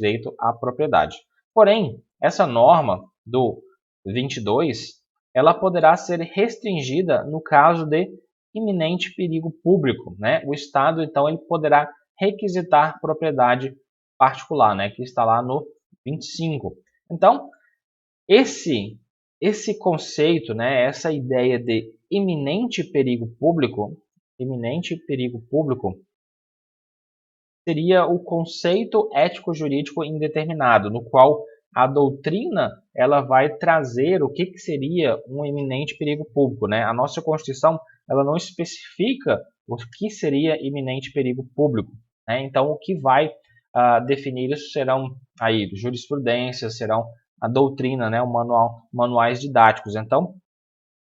Direito à propriedade. Porém, essa norma do 22, ela poderá ser restringida no caso de iminente perigo público, né? O Estado, então, ele poderá requisitar propriedade particular, né? Que está lá no 25. Então, esse conceito, né? Essa ideia de iminente perigo público, seria o conceito ético-jurídico indeterminado, no qual a doutrina ela vai trazer o que seria um iminente perigo público, né? A nossa Constituição ela não especifica o que seria iminente perigo público, né? Então, o que vai definir isso serão aí jurisprudências, serão a doutrina, né? Manuais didáticos. Então,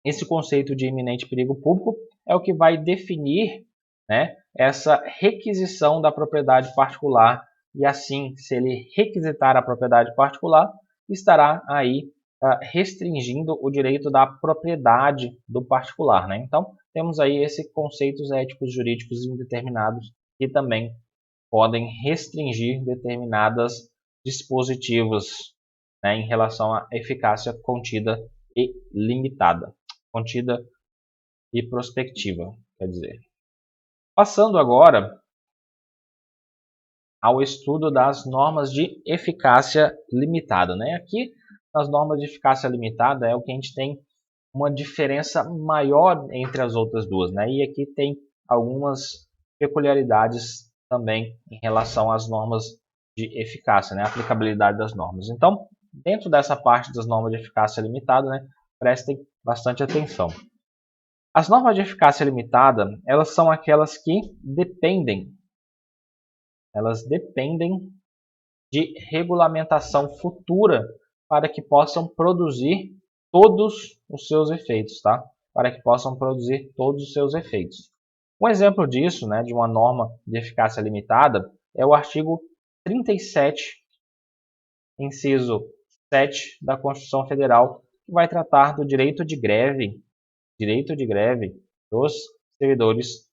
esse conceito de iminente perigo público é o que vai definir, né, essa requisição da propriedade particular e assim, se ele requisitar a propriedade particular, estará aí restringindo o direito da propriedade do particular, né? Então, temos aí esses conceitos éticos jurídicos indeterminados que também podem restringir determinados dispositivos, né, em relação à eficácia contida e limitada. Contida e prospectiva, quer dizer. Passando agora ao estudo das normas de eficácia limitada, né? Aqui, nas normas de eficácia limitada, é o que a gente tem uma diferença maior entre as outras duas, né? E aqui tem algumas peculiaridades também em relação às normas de eficácia, né? A aplicabilidade das normas. Então, dentro dessa parte das normas de eficácia limitada, né? Prestem bastante atenção. As normas de eficácia limitada, elas são aquelas que dependem de regulamentação futura para que possam produzir todos os seus efeitos, tá? Para que possam produzir todos os seus efeitos. Um exemplo disso, né, de uma norma de eficácia limitada, é o artigo 37, inciso 7 da Constituição Federal, que vai tratar do direito de greve dos servidores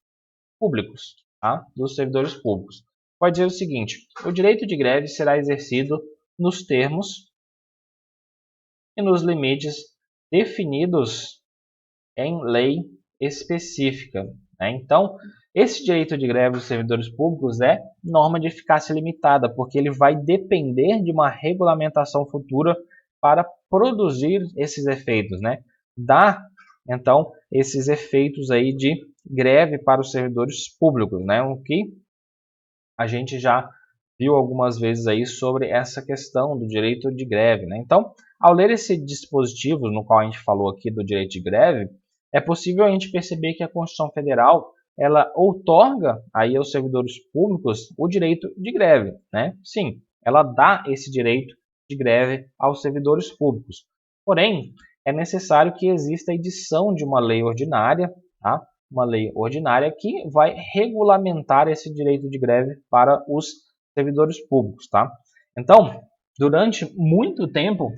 públicos, tá? Dos servidores públicos. Pode dizer o seguinte: o direito de greve será exercido nos termos e nos limites definidos em lei específica, né? Então, esse direito de greve dos servidores públicos é norma de eficácia limitada, porque ele vai depender de uma regulamentação futura para produzir esses efeitos, né? Dar, então, esses efeitos aí de greve para os servidores públicos, né? O que a gente já viu algumas vezes aí sobre essa questão do direito de greve, né? Então, ao ler esse dispositivo no qual a gente falou aqui do direito de greve, é possível a gente perceber que a Constituição Federal ela outorga aí aos servidores públicos o direito de greve, né? Sim, ela dá esse direito de greve aos servidores públicos. Porém, é necessário que exista a edição de uma lei ordinária, tá? Uma lei ordinária que vai regulamentar esse direito de greve para os servidores públicos, tá? Então, durante muito tempo,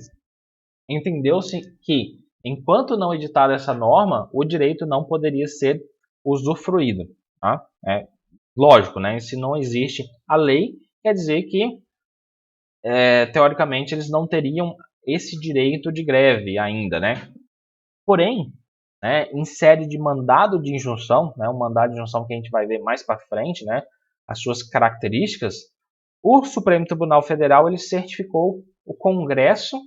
entendeu-se que, enquanto não editada essa norma, o direito não poderia ser usufruído, tá? É lógico, né? Se não existe a lei, quer dizer que, teoricamente, eles não teriam esse direito de greve ainda, né? Porém, né, em série de mandado de injunção, né, um mandado de injunção que a gente vai ver mais para frente, né, as suas características, o Supremo Tribunal Federal ele certificou o Congresso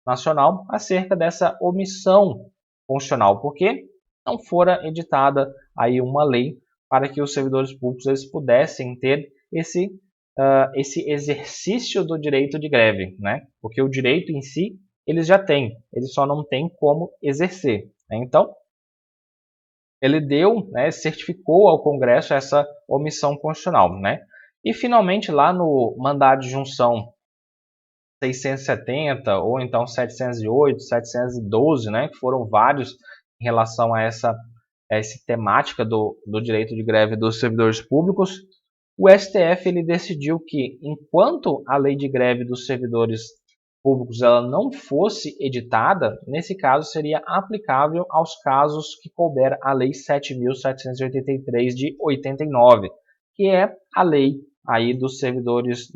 Nacional acerca dessa omissão constitucional, porque não fora editada aí uma lei para que os servidores públicos eles pudessem ter esse exercício do direito de greve, né? Porque o direito em si eles já têm, eles só não têm como exercer. Né? Então, ele deu, né, certificou ao Congresso essa omissão constitucional, né? E finalmente lá no mandado de junção 670 ou então 708, 712, né, que foram vários em relação a essa temática do direito de greve dos servidores públicos, o STF ele decidiu que enquanto a lei de greve dos servidores públicos ela não fosse editada, nesse caso seria aplicável aos casos que couber a Lei 7.783 de 89, que é a lei aí dos servidores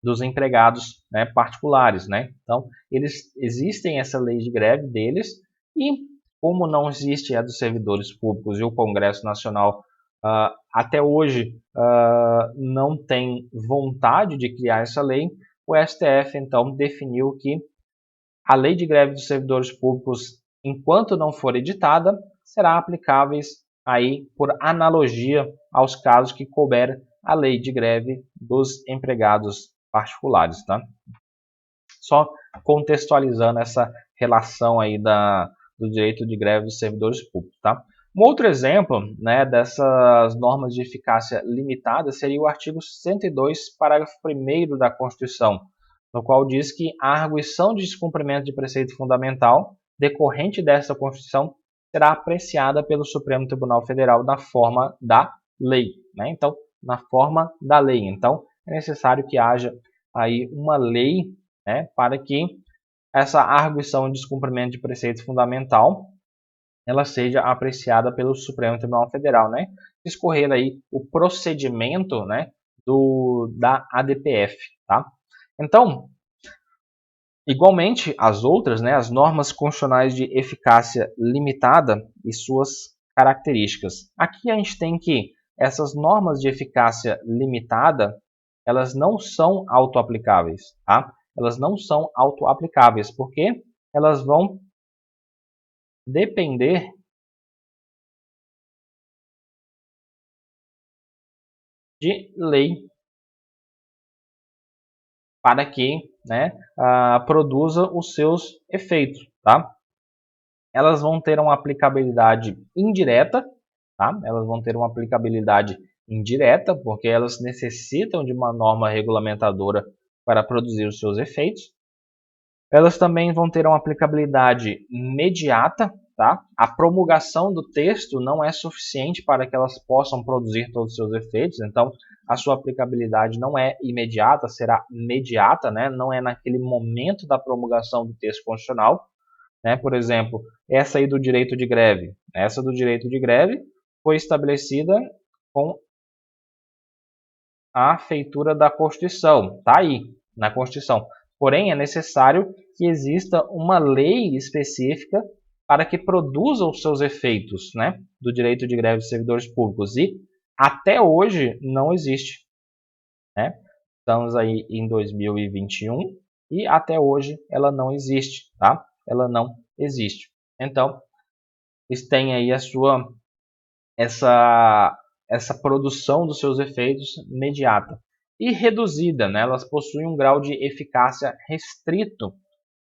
dos empregados, né, particulares, né? Então, eles existem essa lei de greve deles e como não existe a dos servidores públicos e o Congresso Nacional até hoje não tem vontade de criar essa lei, o STF então definiu que a lei de greve dos servidores públicos, enquanto não for editada, será aplicáveis aí por analogia aos casos que couber a lei de greve dos empregados particulares, tá? Só contextualizando essa relação aí do direito de greve dos servidores públicos, tá? Um outro exemplo, né, dessas normas de eficácia limitada seria o artigo 102, parágrafo 1º da Constituição, no qual diz que a arguição de descumprimento de preceito fundamental decorrente desta Constituição será apreciada pelo Supremo Tribunal Federal na forma da lei, né? Então, na forma da lei. Então, é necessário que haja aí uma lei, né, para que essa arguição de descumprimento de preceito fundamental ela seja apreciada pelo Supremo Tribunal Federal, né? Escorrer aí o procedimento, né, da ADPF, tá? Então, igualmente as outras, né, as normas constitucionais de eficácia limitada e suas características. Aqui a gente tem que essas normas de eficácia limitada, elas não são autoaplicáveis, tá? Elas não são autoaplicáveis, porque elas vão depender de lei para que, né, produza os seus efeitos, tá? Elas vão ter uma aplicabilidade indireta, tá? Elas vão ter uma aplicabilidade indireta, porque elas necessitam de uma norma regulamentadora para produzir os seus efeitos. Elas também vão ter uma aplicabilidade imediata, tá? A promulgação do texto não é suficiente para que elas possam produzir todos os seus efeitos, então a sua aplicabilidade não é imediata, será imediata, né? Não é naquele momento da promulgação do texto constitucional. né? Por exemplo, essa aí do direito de greve. Essa do direito de greve foi estabelecida com a feitura da Constituição. Está aí, na Constituição. Porém, é necessário que exista uma lei específica para que produza os seus efeitos, né, do direito de greve de servidores públicos. E até hoje não existe, né? Estamos aí em 2021 e até hoje ela não existe, tá? Ela não existe. Então, eles têm aí essa produção dos seus efeitos imediata e reduzida, né? Elas possuem um grau de eficácia restrito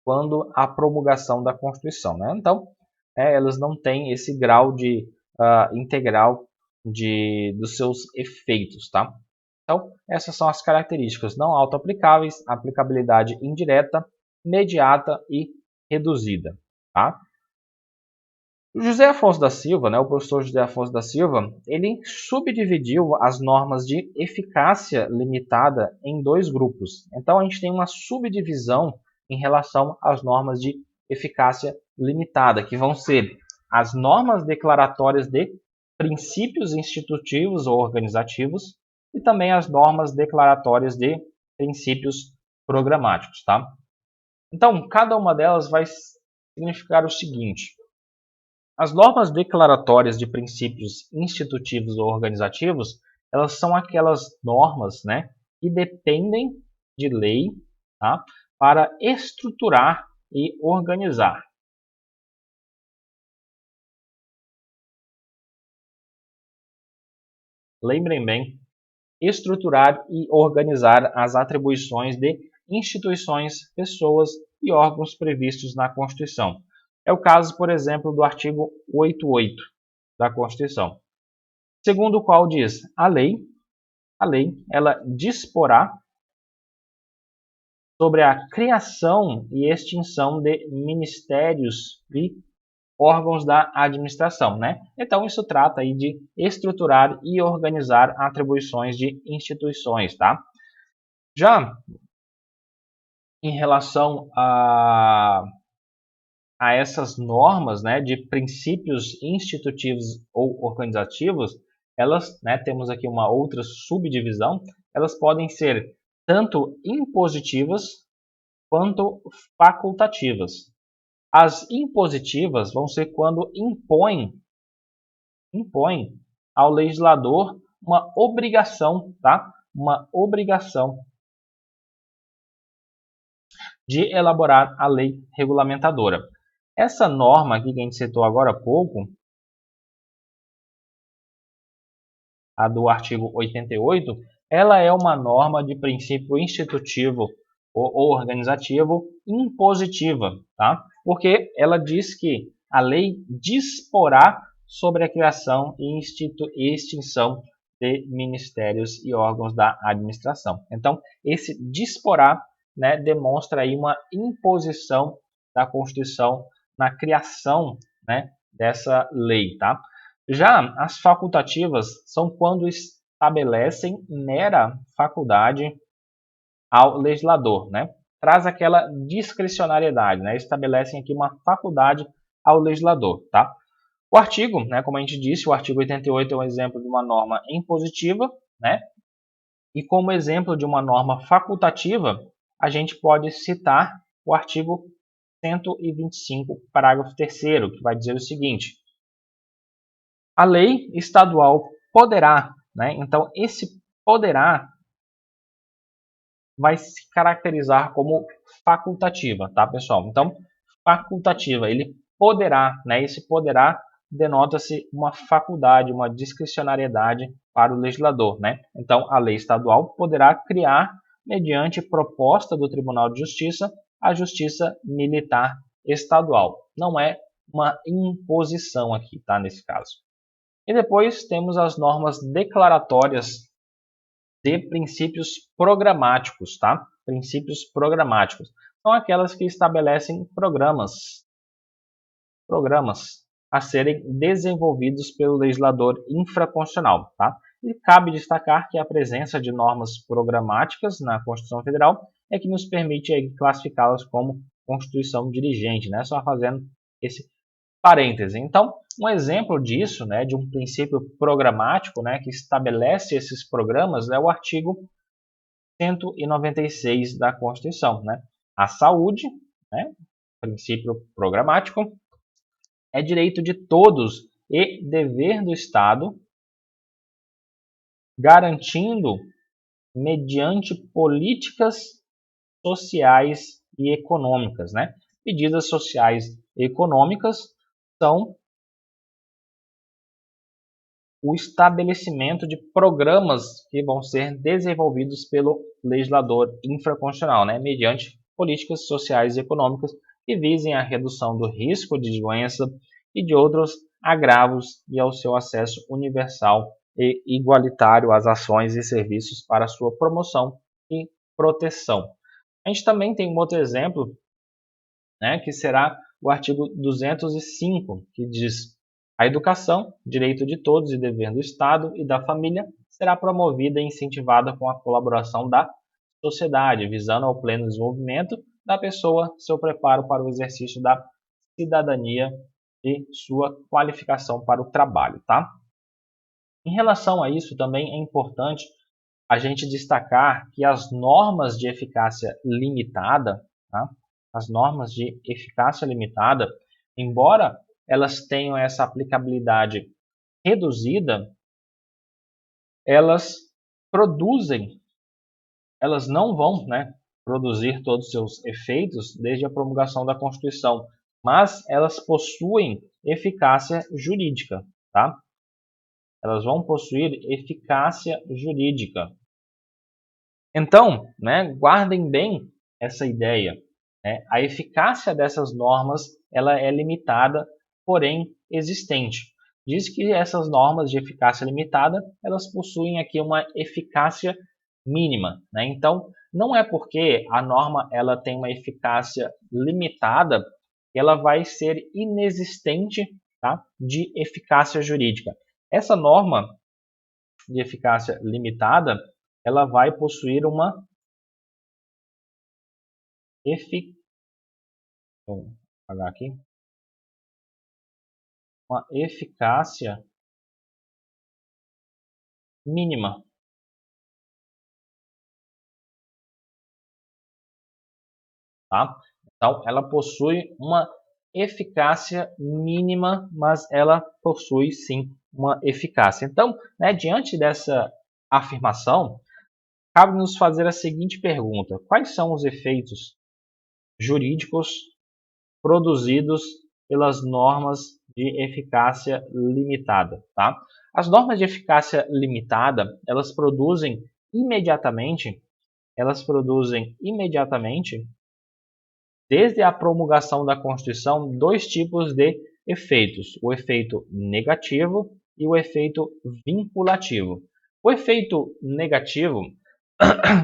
quando a promulgação da Constituição, né? Então, elas não têm esse grau de integral dos seus efeitos, tá? Então, essas são as características não auto-aplicáveis, aplicabilidade indireta, imediata e reduzida, tá? O José Afonso da Silva, né, o professor José Afonso da Silva, ele subdividiu as normas de eficácia limitada em dois grupos. Então, a gente tem uma subdivisão em relação às normas de eficácia limitada, que vão ser as normas declaratórias de princípios institutivos ou organizativos e também as normas declaratórias de princípios programáticos, tá? Então, cada uma delas vai significar o seguinte: as normas declaratórias de princípios institutivos ou organizativos, elas são aquelas normas, né, que dependem de lei, tá, para estruturar e organizar. Lembrem bem, estruturar e organizar as atribuições de instituições, pessoas e órgãos previstos na Constituição. É o caso, por exemplo, do artigo 88 da Constituição, segundo o qual diz: a lei ela disporá sobre a criação e extinção de ministérios e órgãos da administração, né? Então isso trata aí de estruturar e organizar atribuições de instituições, tá? Já em relação a essas normas, né, de princípios institutivos ou organizativos, elas, né, temos aqui uma outra subdivisão, elas podem ser tanto impositivas quanto facultativas. As impositivas vão ser quando impõem ao legislador uma obrigação, tá? Uma obrigação de elaborar a lei regulamentadora. Essa norma aqui que a gente citou agora há pouco, a do artigo 88, ela é uma norma de princípio institutivo ou organizativo impositiva, tá? Porque ela diz que a lei disporá sobre a criação e extinção de ministérios e órgãos da administração. Então, esse disporá, né, demonstra aí uma imposição da Constituição na criação, né, dessa lei, tá? Já as facultativas são quando estabelecem mera faculdade ao legislador, né? Traz aquela discricionariedade, né? Estabelecem aqui uma faculdade ao legislador, tá? O artigo, né, como a gente disse, o artigo 88 é um exemplo de uma norma impositiva, né? E como exemplo de uma norma facultativa, a gente pode citar o artigo 125, parágrafo 3º, que vai dizer o seguinte: a lei estadual poderá, né? Então esse poderá vai se caracterizar como facultativa, tá, pessoal? Então, facultativa, ele poderá, né? Esse poderá denota-se uma faculdade, uma discricionariedade para o legislador, né? Então, a lei estadual poderá criar, mediante proposta do Tribunal de Justiça, a Justiça Militar Estadual. Não é uma imposição aqui, tá, nesse caso. E depois temos as normas declaratórias de princípios programáticos, tá? Princípios programáticos são aquelas que estabelecem programas a serem desenvolvidos pelo legislador infraconstitucional, tá? E cabe destacar que a presença de normas programáticas na Constituição Federal é que nos permite classificá-las como Constituição dirigente, né? Só fazendo esse parêntese. Então, um exemplo disso, né, de um princípio programático, né, que estabelece esses programas, é o artigo 196 da Constituição, né? A saúde, né, princípio programático, é direito de todos e dever do Estado, garantindo mediante políticas sociais e econômicas, né? Medidas sociais e econômicas são o estabelecimento de programas que vão ser desenvolvidos pelo legislador infraconstitucional, né? Mediante políticas sociais e econômicas que visem a redução do risco de doença e de outros agravos e ao seu acesso universal e igualitário às ações e serviços para sua promoção e proteção. A gente também tem um outro exemplo, né, que será o artigo 205, que diz: a educação, direito de todos e dever do Estado e da família, será promovida e incentivada com a colaboração da sociedade, visando ao pleno desenvolvimento da pessoa, seu preparo para o exercício da cidadania e sua qualificação para o trabalho, tá? Em relação a isso, também é importante a gente destacar que as normas de eficácia limitada, tá? As normas de eficácia limitada, embora elas tenham essa aplicabilidade reduzida, elas produzem, elas não vão, né, produzir todos os seus efeitos desde a promulgação da Constituição, mas elas possuem eficácia jurídica, tá? Elas vão possuir eficácia jurídica. Então, né, guardem bem essa ideia. Né? A eficácia dessas normas ela é limitada, porém existente. Diz que essas normas de eficácia limitada elas possuem aqui uma eficácia mínima. Né? Então, não é porque a norma ela tem uma eficácia limitada que ela vai ser inexistente, tá, de eficácia jurídica. Essa norma de eficácia limitada ela vai possuir uma vou apagar aqui, uma eficácia mínima, tá? Então, ela possui uma eficácia mínima, mas ela possui sim uma eficácia. Então, né, diante dessa afirmação, cabe nos fazer a seguinte pergunta: quais são os efeitos jurídicos produzidos pelas normas de eficácia limitada, tá? As normas de eficácia limitada, elas produzem imediatamente, desde a promulgação da Constituição, dois tipos de efeitos: o efeito negativo e o efeito vinculativo. O efeito negativo,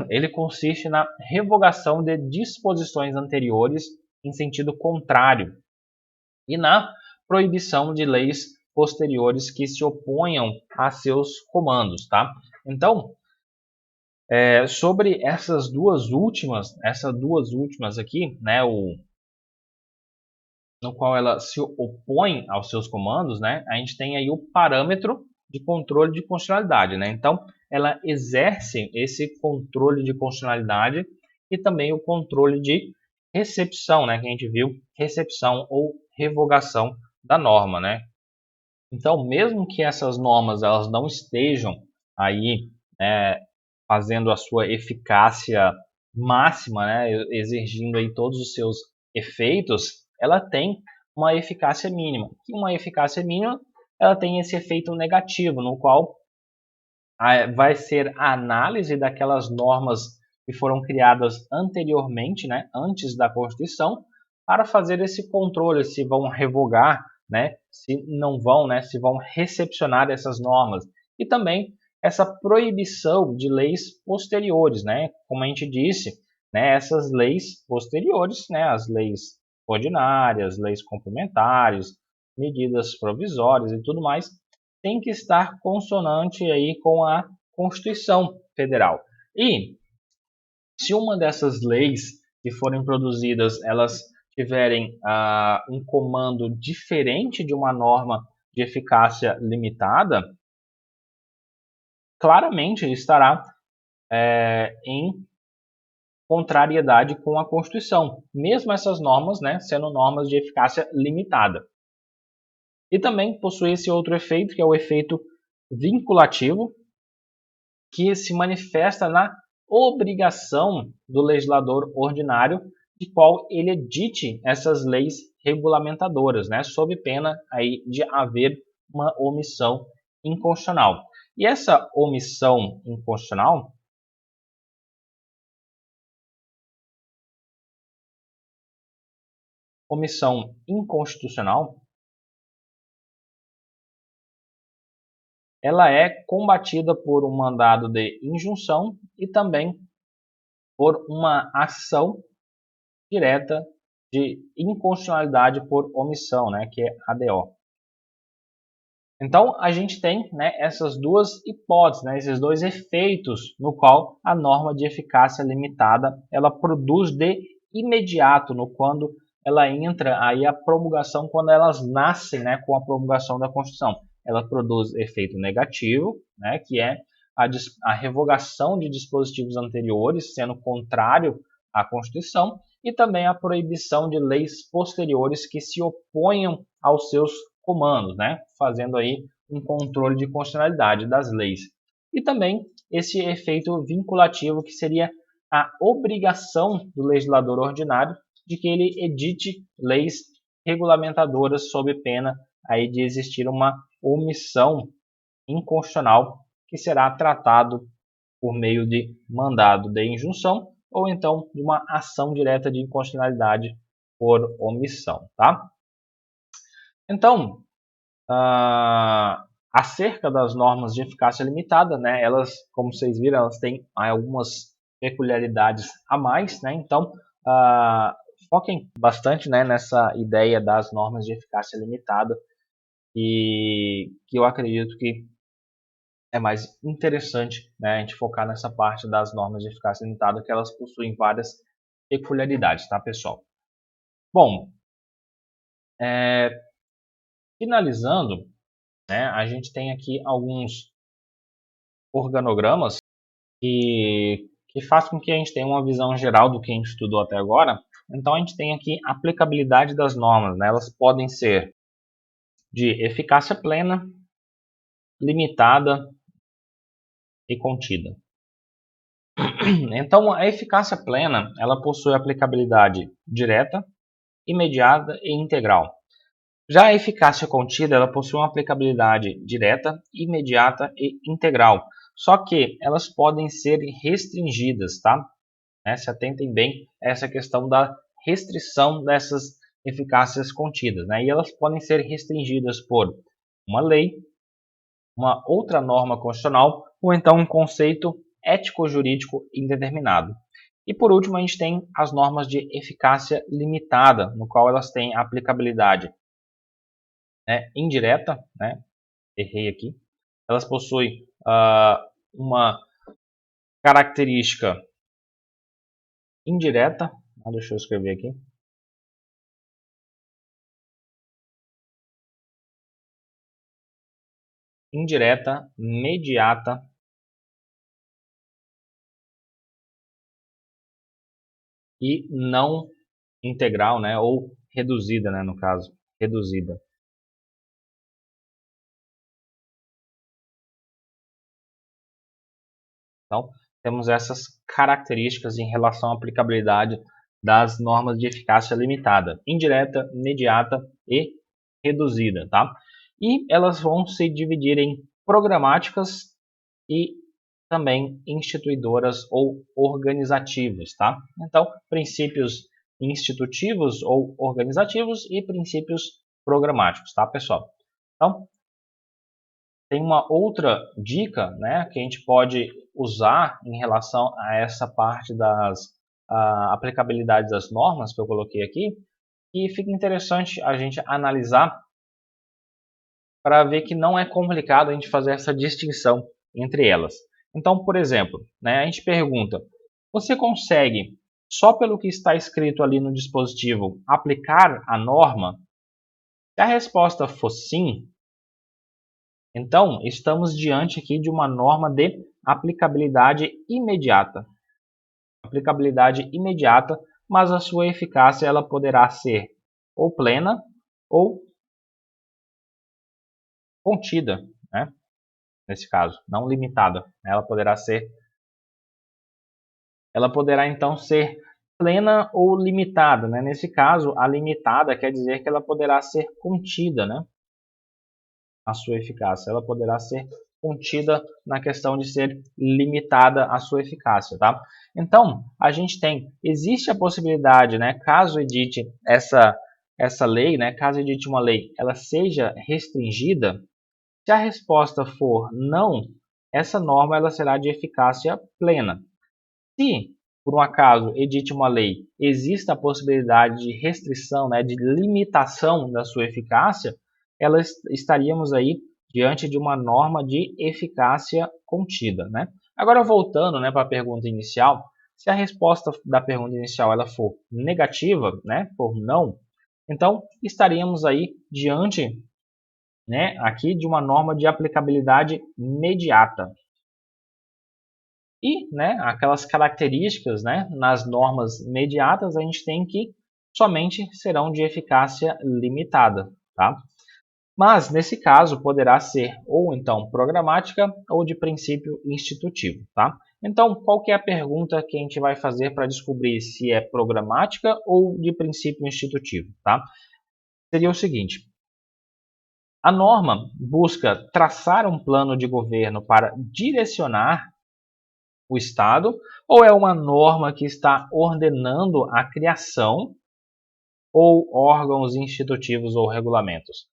ele consiste na revogação de disposições anteriores em sentido contrário e na proibição de leis posteriores que se oponham a seus comandos, tá? Então, sobre essas duas últimas aqui, né, no qual ela se opõe aos seus comandos, né, a gente tem aí o parâmetro de controle de constitucionalidade, né? Então, ela exerce esse controle de constitucionalidade e também o controle de recepção, né, que a gente viu, recepção ou revogação da norma, né? Então, mesmo que essas normas elas não estejam aí fazendo a sua eficácia máxima, né, exigindo aí todos os seus efeitos, ela tem uma eficácia mínima. E uma eficácia mínima, ela tem esse efeito negativo, no qual vai ser a análise daquelas normas que foram criadas anteriormente, né, antes da Constituição, para fazer esse controle, se vão revogar, né, se não vão, né, se vão recepcionar essas normas. E também essa proibição de leis posteriores, né, como a gente disse, né, essas leis posteriores, né, as leis ordinárias, leis complementares, medidas provisórias e tudo mais, tem que estar consonante aí com a Constituição Federal. E se uma dessas leis se forem produzidas, elas tiverem um comando diferente de uma norma de eficácia limitada, claramente estará em contrariedade com a Constituição, mesmo essas normas, né, sendo normas de eficácia limitada. E também possui esse outro efeito, que é o efeito vinculativo, que se manifesta na obrigação do legislador ordinário de qual ele edite essas leis regulamentadoras, né, sob pena aí de haver uma omissão inconstitucional. E essa omissão inconstitucional ela é combatida por um mandado de injunção e também por uma ação direta de inconstitucionalidade por omissão, né, que é ADO. Então, a gente tem, né, essas duas hipóteses, né, esses dois efeitos no qual a norma de eficácia limitada ela produz de imediato, no quando ela entra aí a promulgação, quando elas nascem, né, com a promulgação da Constituição. Ela produz efeito negativo, né, que é a revogação de dispositivos anteriores, sendo contrário à Constituição, e também a proibição de leis posteriores que se oponham aos seus comandos, né? Fazendo aí um controle de constitucionalidade das leis. E também esse efeito vinculativo, que seria a obrigação do legislador ordinário de que ele edite leis regulamentadoras sob pena aí de existir uma omissão inconstitucional, que será tratado por meio de mandado de injunção ou então de uma ação direta de inconstitucionalidade por omissão, tá? Então, acerca das normas de eficácia limitada, né, elas, como vocês viram, elas têm algumas peculiaridades a mais, né? Então, foquem bastante, né, nessa ideia das normas de eficácia limitada, e que eu acredito que é mais interessante, né, a gente focar nessa parte das normas de eficácia limitada, que elas possuem várias peculiaridades, tá, pessoal? Bom, finalizando, né, a gente tem aqui alguns organogramas que faz com que a gente tenha uma visão geral do que a gente estudou até agora. Então, a gente tem aqui a aplicabilidade das normas, né? Elas podem ser de eficácia plena, limitada e contida. Então, a eficácia plena, ela possui aplicabilidade direta, imediata e integral. Já a eficácia contida, ela possui uma aplicabilidade direta, imediata e integral. Só que elas podem ser restringidas, tá? Se atentem bem a essa questão da restrição dessas eficácias contidas, né? E elas podem ser restringidas por uma lei, uma outra norma constitucional ou então um conceito ético-jurídico indeterminado. E por último, a gente tem as normas de eficácia limitada, no qual elas têm aplicabilidade indireta, né? Errei aqui. Elas possuem uma característica indireta, deixa eu escrever aqui. Indireta, mediata e não integral, né? Ou reduzida, né? No caso, reduzida. Então, temos essas características em relação à aplicabilidade das normas de eficácia limitada, indireta, imediata e reduzida, tá? E elas vão se dividir em programáticas e também instituidoras ou organizativas, tá? Então, princípios institutivos ou organizativos e princípios programáticos, tá, pessoal? Então, tem uma outra dica, né, que a gente pode usar em relação a essa parte das aplicabilidades das normas que eu coloquei aqui, e fica interessante a gente analisar para ver que não é complicado a gente fazer essa distinção entre elas. Então, por exemplo, né, a gente pergunta, você consegue só pelo que está escrito ali no dispositivo, aplicar a norma? Se a resposta for sim, então estamos diante aqui de uma norma de aplicabilidade imediata. Aplicabilidade imediata, mas a sua eficácia ela poderá ser ou plena ou contida, né? Nesse caso, não limitada. Ela poderá então ser plena ou limitada, né? Nesse caso, a limitada quer dizer que ela poderá ser contida, né? A sua eficácia, ela poderá ser contida na questão de ser limitada a sua eficácia, tá? Então, a gente existe a possibilidade, né, caso edite essa lei, né, caso edite uma lei, ela seja restringida. Se a resposta for não, essa norma ela será de eficácia plena. Se, por um acaso, edite uma lei, exista a possibilidade de restrição, né, de limitação da sua eficácia, estaríamos aí diante de uma norma de eficácia contida, né? Agora, voltando, né, para a pergunta inicial, se a resposta da pergunta inicial ela for negativa, né, for não, então estaríamos aí diante, né, aqui de uma norma de aplicabilidade imediata. E, né, aquelas características, né, nas normas imediatas a gente tem que somente serão de eficácia limitada, tá? Mas nesse caso poderá ser ou então programática ou de princípio institutivo, tá? Então, qual que é a pergunta que a gente vai fazer para descobrir se é programática ou de princípio institutivo, tá? Seria o seguinte: a norma busca traçar um plano de governo para direcionar o Estado, ou é uma norma que está ordenando a criação ou órgãos institutivos ou regulamentos?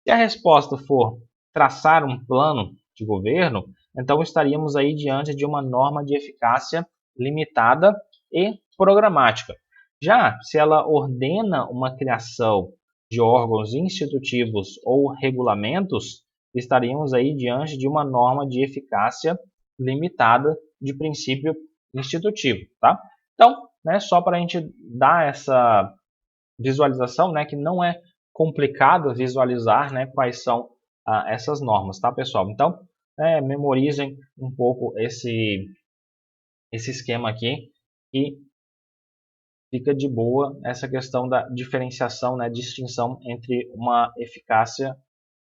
Se a resposta for traçar um plano de governo, então estaríamos aí diante de uma norma de eficácia limitada e programática. Já se ela ordena uma criação de órgãos institutivos ou regulamentos, estaríamos aí diante de uma norma de eficácia limitada de princípio institutivo, tá? Então, né, só para a gente dar essa visualização, né, que não é complicado visualizar, né, quais são essas normas, tá, pessoal? Então, memorizem um pouco esse esquema aqui e fica de boa essa questão da diferenciação, né, distinção entre uma eficácia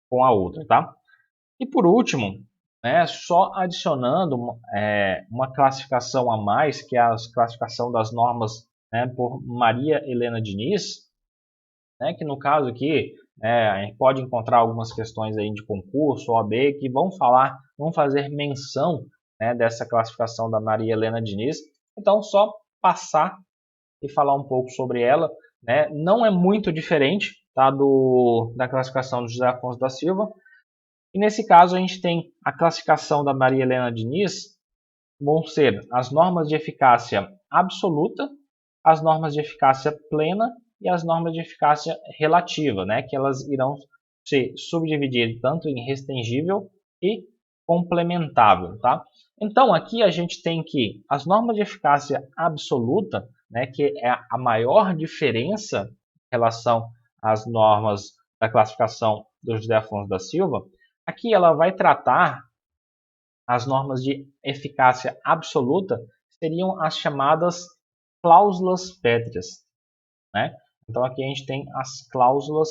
com a outra, tá? E por último, né, só adicionando uma classificação a mais, que é a classificação das normas, né, por Maria Helena Diniz, né, que no caso aqui a gente pode encontrar algumas questões aí de concurso, OAB, que vão fazer menção, né, dessa classificação da Maria Helena Diniz. Então, só passar e falar um pouco sobre ela, né? Não é muito diferente, tá, da classificação do José Afonso da Silva. E nesse caso a gente tem a classificação da Maria Helena Diniz, vão ser as normas de eficácia absoluta, as normas de eficácia plena e as normas de eficácia relativa, né, que elas irão se subdividir tanto em restringível e complementável, tá? Então aqui a gente tem que as normas de eficácia absoluta, né, que é a maior diferença em relação às normas da classificação do José Afonso da Silva, aqui ela vai tratar as normas de eficácia absoluta, seriam as chamadas cláusulas pétreas, né? Então aqui a gente tem as cláusulas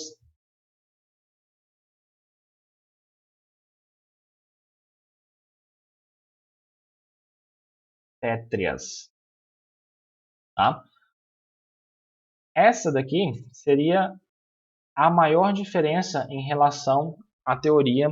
pétreas, tá? Essa daqui seria a maior diferença em relação à teoria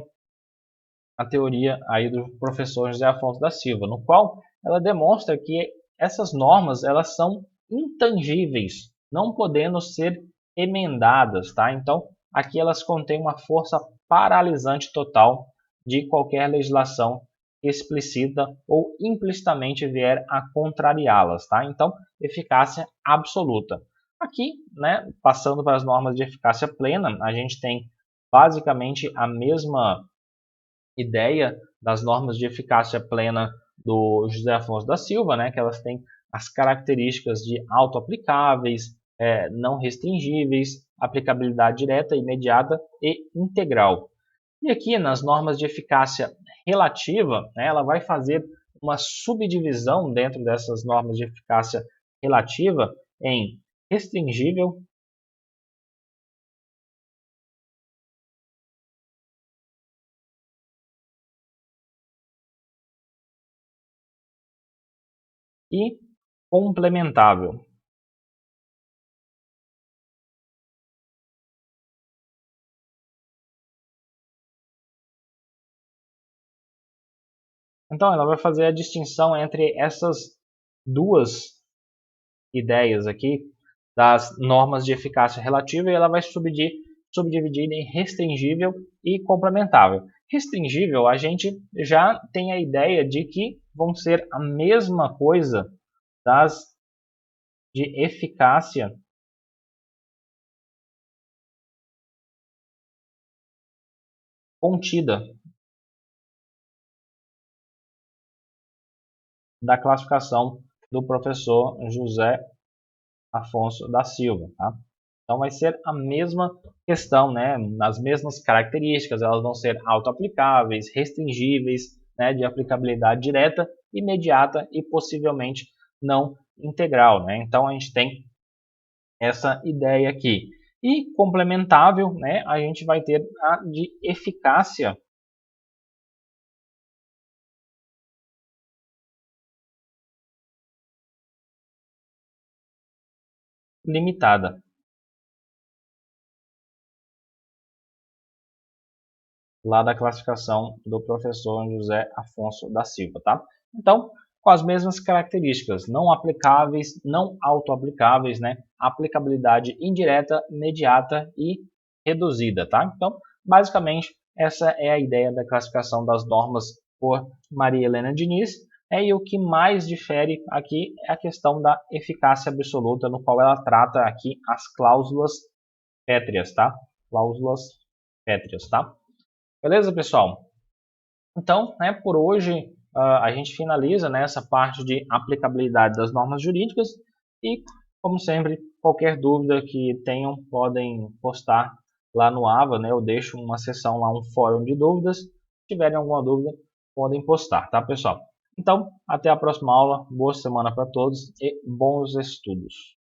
aí do professor José Afonso da Silva, no qual ela demonstra que essas normas elas são intangíveis, não podendo ser emendadas, tá? Então, aqui elas contêm uma força paralisante total de qualquer legislação explicita ou implicitamente vier a contrariá-las, tá? Então, eficácia absoluta. Aqui, né, passando para as normas de eficácia plena, a gente tem basicamente a mesma ideia das normas de eficácia plena do José Afonso da Silva, né, que elas têm as características de auto-aplicáveis, não restringíveis, aplicabilidade direta, imediata e integral. E aqui nas normas de eficácia relativa, né, ela vai fazer uma subdivisão dentro dessas normas de eficácia relativa em restringível e complementável. Então, ela vai fazer a distinção entre essas duas ideias aqui das normas de eficácia relativa e ela vai subdividir em restringível e complementável. Restringível, a gente já tem a ideia de que vão ser a mesma coisa das de eficácia contida da classificação do professor José Afonso da Silva. Tá? Então vai ser a mesma questão, né? As mesmas características, elas vão ser auto-aplicáveis, restringíveis, né? De aplicabilidade direta, imediata e possivelmente não integral. Né? Então a gente tem essa ideia aqui. E complementável, né? A gente vai ter a de eficácia limitada, lá da classificação do professor José Afonso da Silva, tá? Então, com as mesmas características, não aplicáveis, não auto-aplicáveis, né? Aplicabilidade indireta, imediata e reduzida, tá? Então, basicamente, essa é a ideia da classificação das normas por Maria Helena Diniz. E o que mais difere aqui é a questão da eficácia absoluta, no qual ela trata aqui as cláusulas pétreas, tá? Cláusulas pétreas, tá? Beleza, pessoal? Então, né, por hoje a gente finaliza, né, essa parte de aplicabilidade das normas jurídicas e, como sempre, qualquer dúvida que tenham podem postar lá no AVA, né, eu deixo uma seção lá, um fórum de dúvidas. Se tiverem alguma dúvida, podem postar, tá, pessoal? Então, até a próxima aula, boa semana para todos e bons estudos.